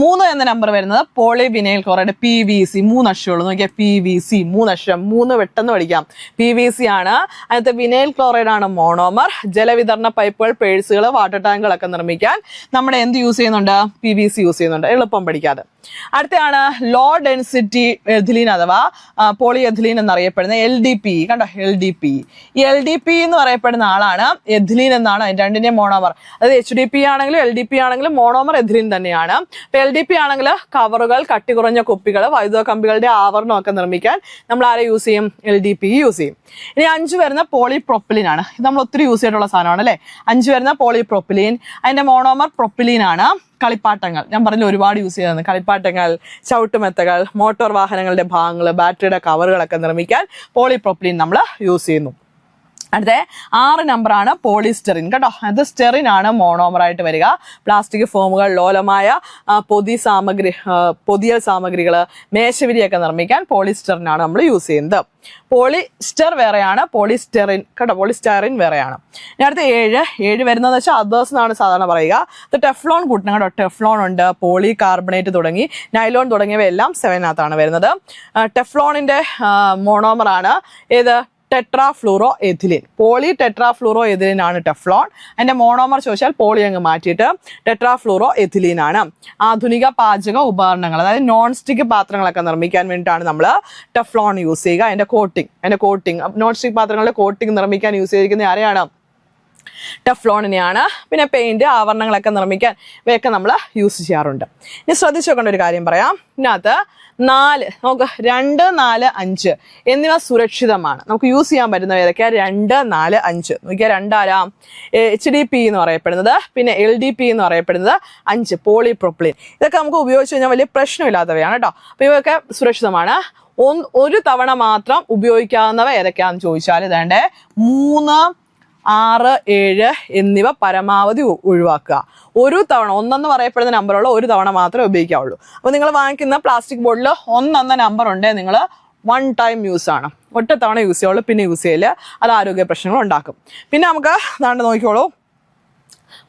3 എന്ന നമ്പർ വരുന്നത് പോളി വിനൈൽ ക്ലോറൈഡ്, PVC. 3 അക്ഷരമുള്ളൂ നോക്കിയാൽ, PVC 3 അക്ഷരം, 3 പെട്ടെന്ന് പഠിക്കാം. PVC ആണ്. അതിനകത്ത് വിനൈൽ ക്ലോറൈഡ് ആണ് മോണോമർ. ജലവിതരണ പൈപ്പുകൾ, പേഴ്സുകൾ, വാട്ടർ ടാങ്കുകളൊക്കെ നിർമ്മിക്കാൻ നമ്മുടെ എന്ത് യൂസ് ചെയ്യുന്നുണ്ട്? PVC യൂസ് ചെയ്യുന്നുണ്ട്. എളുപ്പം പഠിക്കാതെ. അടുത്തയാണ് ലോ ഡെൻസിറ്റി എഥിലീൻ അഥവാ പോളി എഥിലീൻ എന്നറിയപ്പെടുന്ന LDPE. കണ്ടോ, LDPE. ഈ LDPE എന്ന് പറയപ്പെടുന്ന ആളാണ് എഥിലീൻ എന്നാണ്. അതിന്റെ രണ്ടിന്റെയും മോണോമർ. അതായത് HDPE ആണെങ്കിലും LDPE ആണെങ്കിലും മോണോമർ എഥിലീൻ തന്നെയാണ്. LDPE ആണെങ്കിൽ കവറുകൾ, കട്ടി കുറഞ്ഞ കുപ്പികൾ, വൈദ്യുത കമ്പികളുടെ ആവരണമൊക്കെ നിർമ്മിക്കാൻ നമ്മൾ ആരെ യൂസ് ചെയ്യും? LDPE യൂസ് ചെയ്യും. ഇനി 5 വരുന്ന പോളിപ്രൊപ്പിലിൻ ആണ്. ഇത് നമ്മൾ ഒത്തിരി യൂസ് ചെയ്തിട്ടുള്ള സാധനമാണ് അല്ലേ? 5 വരുന്ന പോളിപ്രൊപ്പിലിൻ. അതിന്റെ മോണോമർ പ്രൊപ്പിലിൻ ആണ്. കളിപ്പാട്ടങ്ങൾ ഞാൻ പറഞ്ഞ ഒരുപാട് യൂസ് ചെയ്യുന്നത്. കളിപ്പാട്ടങ്ങൾ, ചവിട്ടുമെത്തകൾ, മോട്ടോർ വാഹനങ്ങളുടെ ഭാഗങ്ങൾ, ബാറ്ററിയുടെ കവറുകളൊക്കെ നിർമ്മിക്കാൻ പോളിപ്രൊപ്പിലിൻ നമ്മൾ യൂസ് ചെയ്യുന്നു. അടുത്ത 6 നമ്പറാണ് പോളിസ്റ്റെറിൻ കേട്ടോ. അത് സ്റ്റെറിൻ ആണ് മോണോമറായിട്ട് വരിക. പ്ലാസ്റ്റിക് ഫോമുകൾ, ലോലമായ പൊതിയൽ സാമഗ്രികൾ, മേശവിരിയൊക്കെ നിർമ്മിക്കാൻ പോളിസ്റ്റെറിനാണ് നമ്മൾ യൂസ് ചെയ്യുന്നത്. പോളിസ്റ്റർ വേറെയാണ്, പോളിസ്റ്റെറിൻ കേട്ടോ, പോളിസ്റ്റെറിൻ വേറെയാണ്. ഇനി അടുത്ത 7 വരുന്നതെന്ന് വെച്ചാൽ അതേഴ്സ് എന്നാണ് സാധാരണ പറയുക. ഇത് ടെഫ്ലോൺ കൂട്ടണം കേട്ടോ. ടെഫ്ലോൺ ഉണ്ട്, പോളി കാർബണേറ്റ് തുടങ്ങി, നൈലോൺ തുടങ്ങിയവയെല്ലാം 7-നകത്താണ് വരുന്നത്. ടെഫ്ലോണിന്റെ മോണോമറാണ് ഏത്? ടെട്രാഫ്ലൂറോ എഥിലിൻ. പോളി ടെട്രാഫ്ലൂറോ എഥിലിൻ ആണ് ടെഫ്ലോൺ. അതിന്റെ മോണോമർ ചോദിച്ചാൽ പോളി അങ്ങ് മാറ്റിയിട്ട് ടെട്രാഫ്ലൂറോ എഥിലിൻ ആണ്. ആധുനിക പാചക ഉപകരണങ്ങൾ, അതായത് നോൺ സ്റ്റിക്ക് പാത്രങ്ങളൊക്കെ നിർമ്മിക്കാൻ വേണ്ടിയിട്ടാണ് നമ്മൾ ടെഫ്ലോൺ യൂസ് ചെയ്യുക. അതിന്റെ കോട്ടിങ് നോൺ സ്റ്റിക്ക് പാത്രങ്ങളുടെ കോട്ടിങ് നിർമ്മിക്കാൻ യൂസ് ചെയ്തിരിക്കുന്ന ആരെയാണ്? ടെഫ്ലോണിനെയാണ്. പിന്നെ പെയിന്റ്, ആവരണങ്ങളൊക്കെ നിർമ്മിക്കാൻ ഇവയൊക്കെ നമ്മൾ യൂസ് ചെയ്യാറുണ്ട്. ഇനി ശ്രദ്ധിച്ചു നോക്കേണ്ട ഒരു കാര്യം പറയാം. ഇതിനകത്ത് 4 നമുക്ക് 2, 4, 5 എന്നിവ സുരക്ഷിതമാണ്. നമുക്ക് യൂസ് ചെയ്യാൻ പറ്റുന്ന ഏതൊക്കെയാണ്? 2, 4, 5 നോക്കിയാൽ 2 ആരാ? HDPE എന്ന് പറയപ്പെടുന്നത്. പിന്നെ LDPE എന്ന് പറയപ്പെടുന്നത്. 5 പോളിപ്രൊപ്പിലിൻ. ഇതൊക്കെ നമുക്ക് ഉപയോഗിച്ച് കഴിഞ്ഞാൽ വലിയ പ്രശ്നമില്ലാത്തവയാണ് കേട്ടോ. അപ്പോൾ ഇവയൊക്കെ സുരക്ഷിതമാണ്. ഒരു തവണ മാത്രം ഉപയോഗിക്കാവുന്നവ ഏതൊക്കെയാണെന്ന് ചോദിച്ചാൽ ഇതേണ്ട 3, 6, 7 എന്നിവ പരമാവധി ഒഴിവാക്കുക. ഒരു തവണ 1 പറയപ്പെടുന്ന നമ്പറുള്ള ഒരു തവണ മാത്രമേ ഉപയോഗിക്കാവുള്ളൂ. അപ്പോൾ നിങ്ങൾ വാങ്ങിക്കുന്ന പ്ലാസ്റ്റിക് ബോട്ടിൽ 1 എന്ന നമ്പർ ഉണ്ടെങ്കിൽ നിങ്ങൾ 1 ടൈം യൂസ് ആണ്. ഒറ്റ തവണ യൂസ് ചെയ്യുള്ളൂ, പിന്നെ യൂസ് ചെയ്യില്ല. അത് ആരോഗ്യ പ്രശ്നങ്ങൾ ഉണ്ടാക്കും. പിന്നെ നമുക്ക് ദാണ്ട് നോക്കിക്കോളൂ,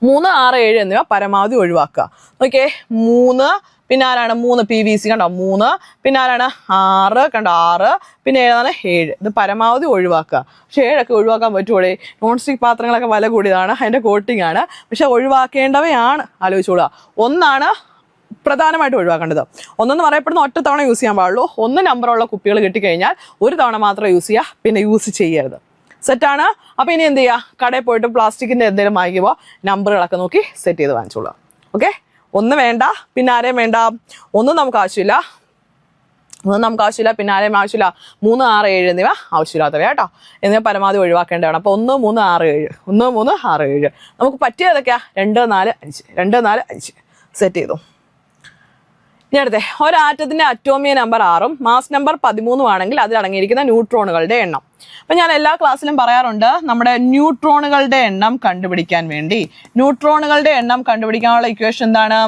3, 6, 7 എന്നിവ പരമാവധി ഒഴിവാക്കുക. നോക്കിയേ, 3 പിന്നെ ആരാണ്? 3 PVC കണ്ടോ, 3 പിന്നെ ആരാണ്? 6 കണ്ടോ, 6 പിന്നെ ഏതാണ്? 7. ഇത് പരമാവധി ഒഴിവാക്കുക. പക്ഷെ 7 ഒഴിവാക്കാൻ പറ്റുള്ളൂ. നോൺ സ്റ്റിക്ക് പാത്രങ്ങളൊക്കെ വില കൂടിയതാണ്, അതിൻ്റെ കോട്ടിംഗ് ആണ്. പക്ഷെ ഒഴിവാക്കേണ്ടവയാണ്. ആലോചിച്ചോളുക. 1 പ്രധാനമായിട്ട് ഒഴിവാക്കേണ്ടത്. 1 പറയപ്പെടുന്ന ഒറ്റ തവണ യൂസ് ചെയ്യാൻ പാടുള്ളൂ. 1 നമ്പറുള്ള കുപ്പികൾ കിട്ടിക്കഴിഞ്ഞാൽ ഒരു തവണ മാത്രം യൂസ് ചെയ്യുക, പിന്നെ യൂസ് ചെയ്യരുത്. സെറ്റാണ്. അപ്പോൾ ഇനി എന്ത് ചെയ്യുക? കടയിൽ പോയിട്ട് പ്ലാസ്റ്റിക്കിൻ്റെ എന്തെങ്കിലും വാങ്ങിക്കുമ്പോൾ നമ്പറുകളൊക്കെ നോക്കി സെറ്റ് ചെയ്ത് വാങ്ങിച്ചോളുക. ഓക്കെ, 1 വേണ്ട, പിന്നെ ആരെയും വേണ്ട. 1 നമുക്ക് ആവശ്യമില്ല, പിന്നെ ആരെയും ആവശ്യമില്ല. 3, 6, 7 എന്നിവ ആവശ്യമില്ലാത്തവ കേട്ടോ. എന്നിവ പരമാവധി ഒഴിവാക്കേണ്ടതാണ്. അപ്പോൾ 1, 3, 6, 7 1, 3, 6, 7 നമുക്ക് പറ്റിയതൊക്കെയാ 2, 4, 5 2, 4, 5 സെറ്റ് ചെയ്തു. ഇനി അടുത്ത ഒരാറ്റത്തിന്റെ അറ്റോമിക നമ്പർ 6 മാസ് നമ്പർ 13 ആണെങ്കിൽ അതിൽ അടങ്ങിയിരിക്കുന്ന ന്യൂട്രോണുകളുടെ എണ്ണം. അപ്പൊ ഞാൻ എല്ലാ ക്ലാസ്സിലും പറയാറുണ്ട്, നമ്മുടെ ന്യൂട്രോണുകളുടെ എണ്ണം കണ്ടുപിടിക്കാൻ വേണ്ടി ന്യൂട്രോണുകളുടെ എണ്ണം കണ്ടുപിടിക്കാനുള്ള ഇക്വേഷൻ എന്താണ്?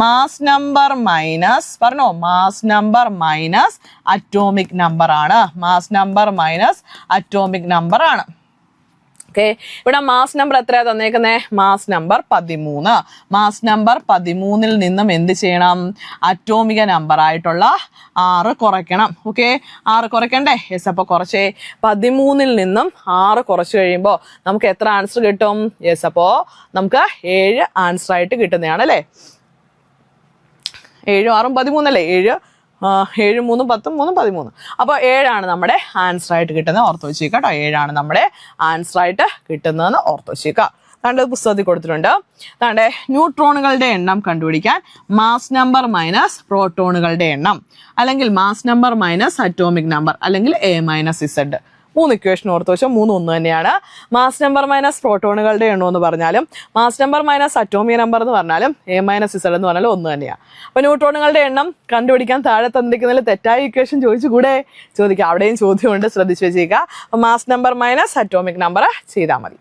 മാസ് നമ്പർ മൈനസ് പറഞ്ഞോ, mass number minus atomic number ആണ്. Mass number minus atomic number ആണ്. ഓക്കെ, ഇവിടെ മാസ് നമ്പർ എത്രയാ തന്നേക്കുന്നേ? Mass number 13. മാസ് നമ്പർ 13ൽ നിന്നും എന്ത് ചെയ്യണം? അറ്റോമിക നമ്പർ ആയിട്ടുള്ള 6 കുറയ്ക്കണം. ഓക്കെ, 6 കുറയ്ക്കണ്ടേ? യെസ്. അപ്പൊ കുറച്ചേ 13ൽ നിന്നും 6 കുറച്ച് കഴിയുമ്പോൾ നമുക്ക് എത്ര ആൻസർ കിട്ടും? യെസ്, അപ്പോ നമുക്ക് 7 ആൻസർ ആയിട്ട് കിട്ടുന്നതാണ് അല്ലേ? 7 6 13 അല്ലേ? 7 7 3 10 3 13. അപ്പോൾ 7 നമ്മുടെ ആൻസർ ആയിട്ട് കിട്ടുന്നത് ഓർത്ത് വെച്ചേക്കുക കേട്ടോ. 7 നമ്മുടെ ആൻസർ ആയിട്ട് കിട്ടുന്നതെന്ന് ഓർത്ത് വെച്ചേക്കുക. താണ്ടെ പുസ്തകത്തിൽ കൊടുത്തിട്ടുണ്ട്. താണ്ടെ ന്യൂട്രോണുകളുടെ എണ്ണം കണ്ടുപിടിക്കാൻ മാസ് നമ്പർ മൈനസ് പ്രോട്ടോണുകളുടെ എണ്ണം, അല്ലെങ്കിൽ mass number minus atomic number, അല്ലെങ്കിൽ A-Z. 3 ഇക്വേഷൻ ഓർത്ത് വെച്ചാൽ 3 ഒന്ന് തന്നെയാണ്. മാസ് നമ്പർ മൈനസ് പ്രോട്ടോണുകളുടെ എണ്ണം എന്ന് പറഞ്ഞാലും മാസ് നമ്പർ മൈനസ് അറ്റോമിക നമ്പർ എന്ന് പറഞ്ഞാലും A-Z എന്ന് പറഞ്ഞാലും ഒന്ന് തന്നെയാണ്. അപ്പൊ ന്യൂട്രോണുകളുടെ എണ്ണം കണ്ടുപിടിക്കാൻ താഴെ തന്നിരിക്കുന്നതിൽ തെറ്റായ ഇക്വേഷൻ ചോദിച്ചുകൂടെ? ചോദിക്കാം. അവിടെയും ചോദ്യമുണ്ട്, ശ്രദ്ധിച്ചു വെച്ചേക്കുക. അപ്പൊ mass number minus atomic number ചെയ്താൽ മതി.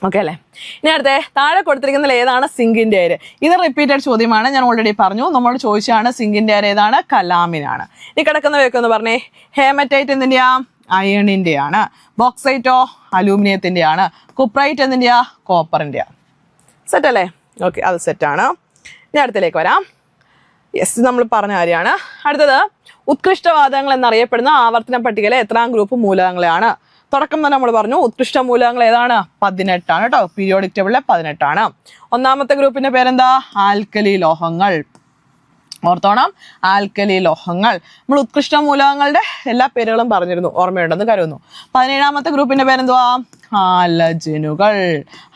ഓക്കെ അല്ലേ? ഇനി അടുത്തേ താഴെ കൊടുത്തിരിക്കുന്നതിൽ ഏതാണ് സിങ്കിന്റെ അയര്? ഇത് റിപ്പീറ്റഡ് ചോദ്യമാണ്, ഞാൻ ഓൾറെഡി പറഞ്ഞു. നമ്മളോട് ചോദിച്ചാണ് സിങ്കിന്റെ അയര് ഏതാണ്? കലാമിനാണ്. ഈ കിടക്കുന്നവയൊക്കെ ഒന്ന് പറഞ്ഞേ. ഹേമറ്റൈറ്റ് എന്തിന്റെയാ? അയണിന്റെയാണ്. ബോക്സൈറ്റോ? അലൂമിനിയത്തിന്റെയാണ്. കുപ്രൈറ്റ് എന്തിന്റെയാ? കോപ്പറിന്റെയാ. സെറ്റ് അല്ലേ? ഓക്കെ, അത് സെറ്റാണ്. ഇനി അടുത്തിലേക്ക് വരാം. യെസ്, നമ്മൾ പറഞ്ഞ കാര്യമാണ്. അടുത്തത് ഉത്കൃഷ്ടവാതകങ്ങൾ എന്നറിയപ്പെടുന്ന ആവർത്തന പട്ടികയിലെ എത്രാം ഗ്രൂപ്പ് മൂലകങ്ങളാണ്? തുടക്കം തന്നെ നമ്മൾ പറഞ്ഞു ഉത്കൃഷ്ട മൂലകങ്ങൾ ഏതാണ്? 18 ആണ് കേട്ടോ. പീരിയോഡിക് ടേബിളിലെ 18 ആണ്. ഒന്നാമത്തെ ഗ്രൂപ്പിന്റെ പേരെന്താ? ആൽക്കലി ലോഹങ്ങൾ. ഓർത്തോണം, ആൽക്കലി ലോഹങ്ങൾ. നമ്മൾ ഉത്കൃഷ്ട മൂലകങ്ങളുടെ എല്ലാ പേരുകളും പറഞ്ഞിരുന്നു, ഓർമ്മയുണ്ടെന്ന് കരുതുന്നു. 17ാമത്തെ ഗ്രൂപ്പിന്റെ പേരെന്തുവാ? ഹാലജനുകൾ.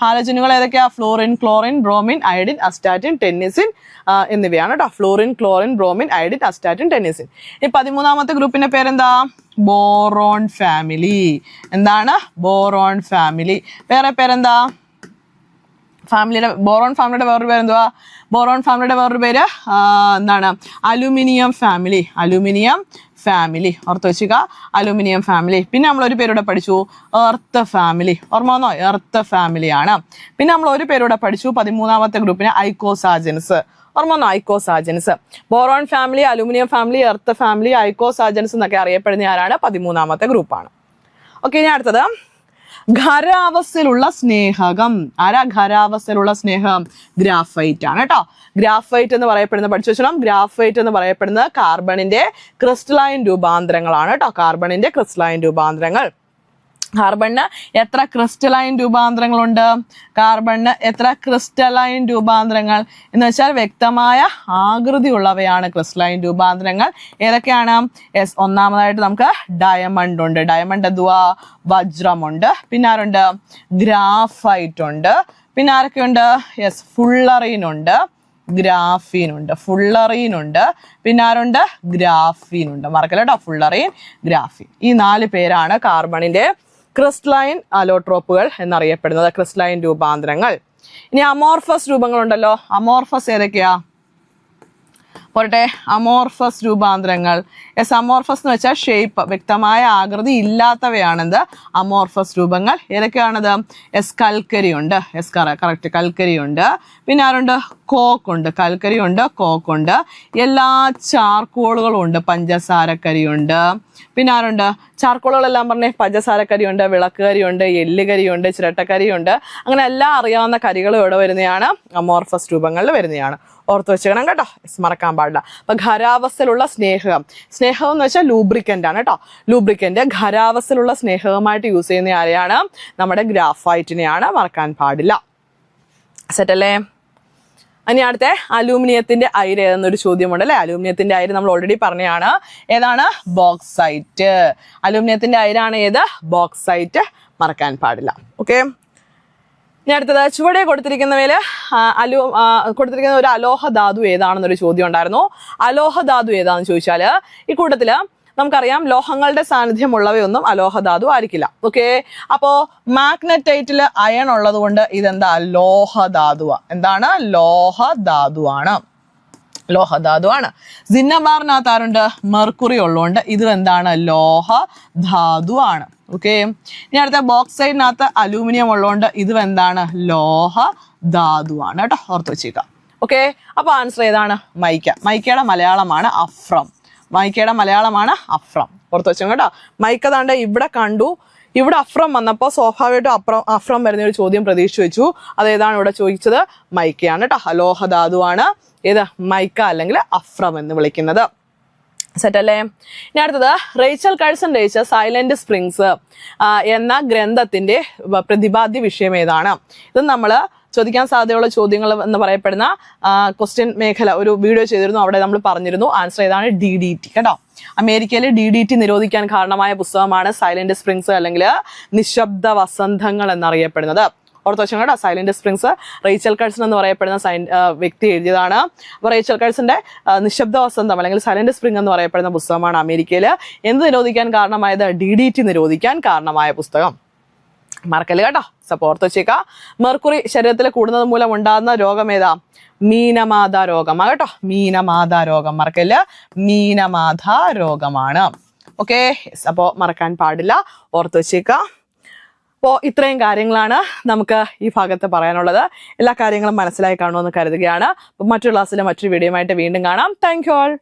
ഹാലജനുകൾ ഏതൊക്കെയാ? Fluorine, chlorine, bromine, iodine, astatine, tennessine എന്നിവയാണ് കേട്ടോ. Fluorine, chlorine, bromine, iodine, astatine, tennessine. ഈ 13ാമത്തെ ഗ്രൂപ്പിന്റെ പേരെന്താ? Boron family. എന്താണ്? Boron family. വേറെ പേരെന്താ? ബോറോൺ ഫാമിലിയുടെ വേറൊരു പേര് എന്തുവാ? ബോറോൺ ഫാമിലിയുടെ വേറൊരു പേര് എന്താണ്? Aluminium family. അലുമിനിയം ഫാമിലി ഓർത്ത് വെച്ചുക. Aluminium family. പിന്നെ നമ്മൾ ഒരു പേരൂടെ പഠിച്ചു, എർത്ത് ഫാമിലി. ഓർമ്മ വന്നോ? എർത്ത് ഫാമിലിയാണ്. പിന്നെ നമ്മൾ ഒരു പേരൂടെ പഠിച്ചു 13ാമത്തെ ഗ്രൂപ്പിന് ഐക്കോസാജൻസ്. ഓർമ്മ വന്നോ? Icosagens. Boron family, aluminium family, earth family, icosagens എന്നൊക്കെ അറിയപ്പെടുന്ന ആരാണ്? 13ാമത്തെ ഗ്രൂപ്പാണ്. ഓക്കെ, ഇനി അടുത്തത് ഖരാവസ്ഥയിലുള്ള സ്നേഹകം. ആരാ ഖരാവസ്ഥയിലുള്ള സ്നേഹകം? ഗ്രാഫൈറ്റ് ആണ് കേട്ടോ. ഗ്രാഫൈറ്റ് എന്ന് പറയപ്പെടുന്നത് പഠിച്ചു വെച്ചോണം. ഗ്രാഫൈറ്റ് എന്ന് പറയപ്പെടുന്നത് കാർബണിന്റെ ക്രിസ്റ്റലൈൻ രൂപാന്തരങ്ങളാണ് കേട്ടോ. കാർബണിന്റെ ക്രിസ്റ്റലൈൻ രൂപാന്തരങ്ങൾ. കാർബണിന് എത്ര ക്രിസ്റ്റലൈൻ രൂപാന്തരങ്ങളുണ്ട്? കാർബണിന് എത്ര ക്രിസ്റ്റലൈൻ രൂപാന്തരങ്ങൾ എന്ന് വെച്ചാൽ വ്യക്തമായ ആകൃതിയുള്ളവയാണ് ക്രിസ്റ്റലൈൻ രൂപാന്തരങ്ങൾ. ഏതൊക്കെയാണ്? യെസ്, ഒന്നാമതായിട്ട് നമുക്ക് ഡയമണ്ട് ഉണ്ട്. ഡയമണ്ട് എന്തുവാ? വജ്രമുണ്ട്. പിന്നെ ആരുണ്ട്? ഗ്രാഫൈറ്റ് ഉണ്ട്. പിന്നെ ആരൊക്കെയുണ്ട്? യെസ്, ഫുള്ളറീൻ ഉണ്ട്, ഗ്രാഫീൻ ഉണ്ട്. ഫുള്ളറീൻ ഉണ്ട്. പിന്നെ ആരുണ്ട്? ഗ്രാഫീൻ ഉണ്ട്. മറക്കല്ല കേട്ടോ, ഫുള്ളറീൻ, ഗ്രാഫീൻ. ഈ 4 പേരാണ് കാർബണിന്റെ ക്രിസ്റ്റലൈൻ അലോട്രോപ്പുകൾ എന്നറിയപ്പെടുന്നത്, ക്രിസ്റ്റലൈൻ രൂപാന്തരങ്ങൾ. ഇനി അമോർഫസ് രൂപങ്ങളുണ്ടല്ലോ. അമോർഫസ് ഏതൊക്കെയാ? പോരട്ടെ, അമോർഫസ് രൂപാന്തരങ്ങൾ. യെസ്, അമോർഫസ് എന്ന് വെച്ചാൽ ഷേപ്പ്, വ്യക്തമായ ആകൃതി ഇല്ലാത്തവയാണെന്ത്? അമോർഫസ് രൂപങ്ങൾ. ഏതൊക്കെയാണത്? യെസ്, കൽക്കരി ഉണ്ട്. യെസ്, കറക്റ്റ്, കൽക്കരി ഉണ്ട്. പിന്നെ ആരുണ്ട്? കോക്ക് ഉണ്ട്. കൽക്കരി ഉണ്ട്, കോക്ക് ഉണ്ട്. എല്ലാ ചാർക്കോളുകളും ഉണ്ട്. പഞ്ചസാരക്കരിയുണ്ട്. പിന്നെ ആരുണ്ട്? ചാർക്കോളുകളെല്ലാം പറഞ്ഞേ. പഞ്ചസാരക്കരിയുണ്ട്, വിളക്കുകരിയുണ്ട്, എല്ലുകരിയുണ്ട്, ചിരട്ടക്കരിയുണ്ട്. അങ്ങനെ എല്ലാം അറിയാവുന്ന കരികളും ഇവിടെ വരുന്നതാണ്, അമോർഫസ് രൂപങ്ങളിൽ വരുന്നതാണ്. ഓർത്ത് വെച്ചേക്കണം കേട്ടോ, മറക്കാൻ പാടില്ല. അപ്പൊ ഖരാവസ്ഥയിലുള്ള സ്നേഹകം. സ്നേഹകം എന്ന് വെച്ചാൽ ലൂബ്രിക്കന്റ് ആണ് കേട്ടോ. ലൂബ്രിക്കന്റ് ഖരാവസ്ഥയിലുള്ള സ്നേഹകമായിട്ട് യൂസ് ചെയ്യുന്ന ആരെയാണ്? നമ്മുടെ ഗ്രാഫൈറ്റിനെയാണ്. മറക്കാൻ പാടില്ല. സെറ്റ് അല്ലേ? ഇനി അടുത്ത അലൂമിനിയത്തിന്റെ അയിര് ഏതെന്നൊരു ചോദ്യമുണ്ട് അല്ലെ. അലൂമിനിയത്തിന്റെ അയിര് നമ്മൾ ഓൾറെഡി പറഞ്ഞതാണ്. ഏതാണ്? ബോക്സൈറ്റ്. അലൂമിനിയത്തിന്റെ അയിരാണ് ഏത്? ബോക്സൈറ്റ്. മറക്കാൻ പാടില്ല. ഓക്കെ, ഇനി അടുത്തത് ചുവടെ കൊടുത്തിരിക്കുന്നവയില് കൊടുത്തിരിക്കുന്ന ഒരു അലോഹ ധാതു ഏതാണെന്നൊരു ചോദ്യം ഉണ്ടായിരുന്നു. അലോഹ ധാതു ഏതാണെന്ന് ചോദിച്ചാല് ഈ കൂട്ടത്തില് നമുക്കറിയാം ലോഹങ്ങളുടെ സാന്നിധ്യമുള്ളവയൊന്നും അലോഹധാതു ആയിരിക്കില്ല. ഓക്കെ, അപ്പോ മാഗ്നറ്റൈറ്റിൽ അയൺ ഉള്ളത് കൊണ്ട് ഇതെന്താ? ലോഹധാതുവാ. എന്താണ്? ലോഹധാതുവാണ്. ലോഹധാതുവാണ്. സിന്നബാറിനകത്ത് ആരുണ്ട്? മെർക്കുറി ഉള്ളതുകൊണ്ട് ഇത് എന്താണ്? ലോഹ ധാതുവാണ്. ഓക്കെ. ഇനി അടുത്ത ബോക്സൈഡിനകത്ത് അലൂമിനിയം ഉള്ളതുകൊണ്ട് ഇത് എന്താണ്? ലോഹ ധാതുവാണ് കേട്ടോ, ഓർത്ത് വെച്ചേക്കാം. ഓക്കെ. അപ്പൊ ആൻസർ ഏതാണ്? മൈക്ക. മൈക്കയുടെ മലയാളമാണ് അഫ്രം. മൈക്കയുടെ മലയാളമാണ് അഫ്രം, ഓർത്ത് വെച്ചോ കേട്ടോ. മൈക്ക താണ്ട് ഇവിടെ കണ്ടു, ഇവിടെ അഫ്രം വന്നപ്പോൾ സ്വാഭാവികമായിട്ടും അഫ്രം വരുന്ന ഒരു ചോദ്യം പ്രതീക്ഷിച്ചു വെച്ചു. അതേതാണ് ഇവിടെ ചോദിച്ചത്? മൈക്കയാണ് കേട്ടോ. അലോഹ ധാതുവാണ് ഏത്? മൈക്ക അല്ലെങ്കിൽ അഫ്രം എന്ന് വിളിക്കുന്നത്. സെറ്റല്ലേ? ഇനി അടുത്തത് റേച്ചൽ കഴ്സൺ രചിച്ച സൈലന്റ് സ്പ്രിങ്സ് എന്ന ഗ്രന്ഥത്തിന്റെ പ്രതിപാദ്യ വിഷയം ഏതാണ്? ഇത് നമ്മൾ ചോദിക്കാൻ സാധ്യതയുള്ള ചോദ്യങ്ങൾ എന്ന് പറയപ്പെടുന്ന ക്വസ്റ്റ്യൻ മേഖല ഒരു വീഡിയോ ചെയ്തിരുന്നു, അവിടെ നമ്മൾ പറഞ്ഞിരുന്നു. ആൻസർ ഏതാണ്? DDT കേട്ടോ. അമേരിക്കയിൽ DDT നിരോധിക്കാൻ കാരണമായ പുസ്തകമാണ് സൈലന്റ് സ്പ്രിങ്സ് അല്ലെങ്കിൽ നിശബ്ദ വസന്തങ്ങൾ എന്നറിയപ്പെടുന്നത്. ഓർത്ത് വെച്ചോ കേട്ടോ. സൈലന്റ് സ്പ്രിങ്സ് റേച്ചൽ കഴ്സൺ എന്ന് പറയപ്പെടുന്ന വ്യക്തി എഴുതിയതാണ്. അപ്പോൾ റേച്ചൽ കഴ്സന്റെ നിശബ്ദ വസന്തം അല്ലെങ്കിൽ സൈലന്റ് സ്പ്രിംഗ് എന്ന് പറയപ്പെടുന്ന പുസ്തകമാണ് അമേരിക്കയിൽ എന്ത് നിരോധിക്കാൻ കാരണമായത്? DDT നിരോധിക്കാൻ കാരണമായ പുസ്തകം. മറക്കല് കേട്ടോ. സപ്പോ ഓർത്ത് വെച്ചേക്ക. മെർക്കുറി ശരീരത്തിൽ കൂടുന്നത് മൂലം ഉണ്ടാകുന്ന രോഗം ഏതാ? മീനമാത രോഗമാ കേട്ടോ. മീനമാത രോഗം മറക്കല്. മീനമാത രോഗമാണ്. ഓക്കെ. അപ്പോ മറക്കാൻ പാടില്ല, ഓർത്ത് വെച്ചേക്ക. അപ്പോൾ ഇത്രയും കാര്യങ്ങളാണ് നമുക്ക് ഈ ഭാഗത്ത് പറയാനുള്ളത്. എല്ലാ കാര്യങ്ങളും മനസ്സിലായി കാണുമെന്ന് കരുതുകയാണ്. അപ്പോൾ മറ്റൊരു ക്ലാസ്സിലെ മറ്റൊരു വീഡിയോ ആയിട്ട് വീണ്ടും കാണാം. Thank you all.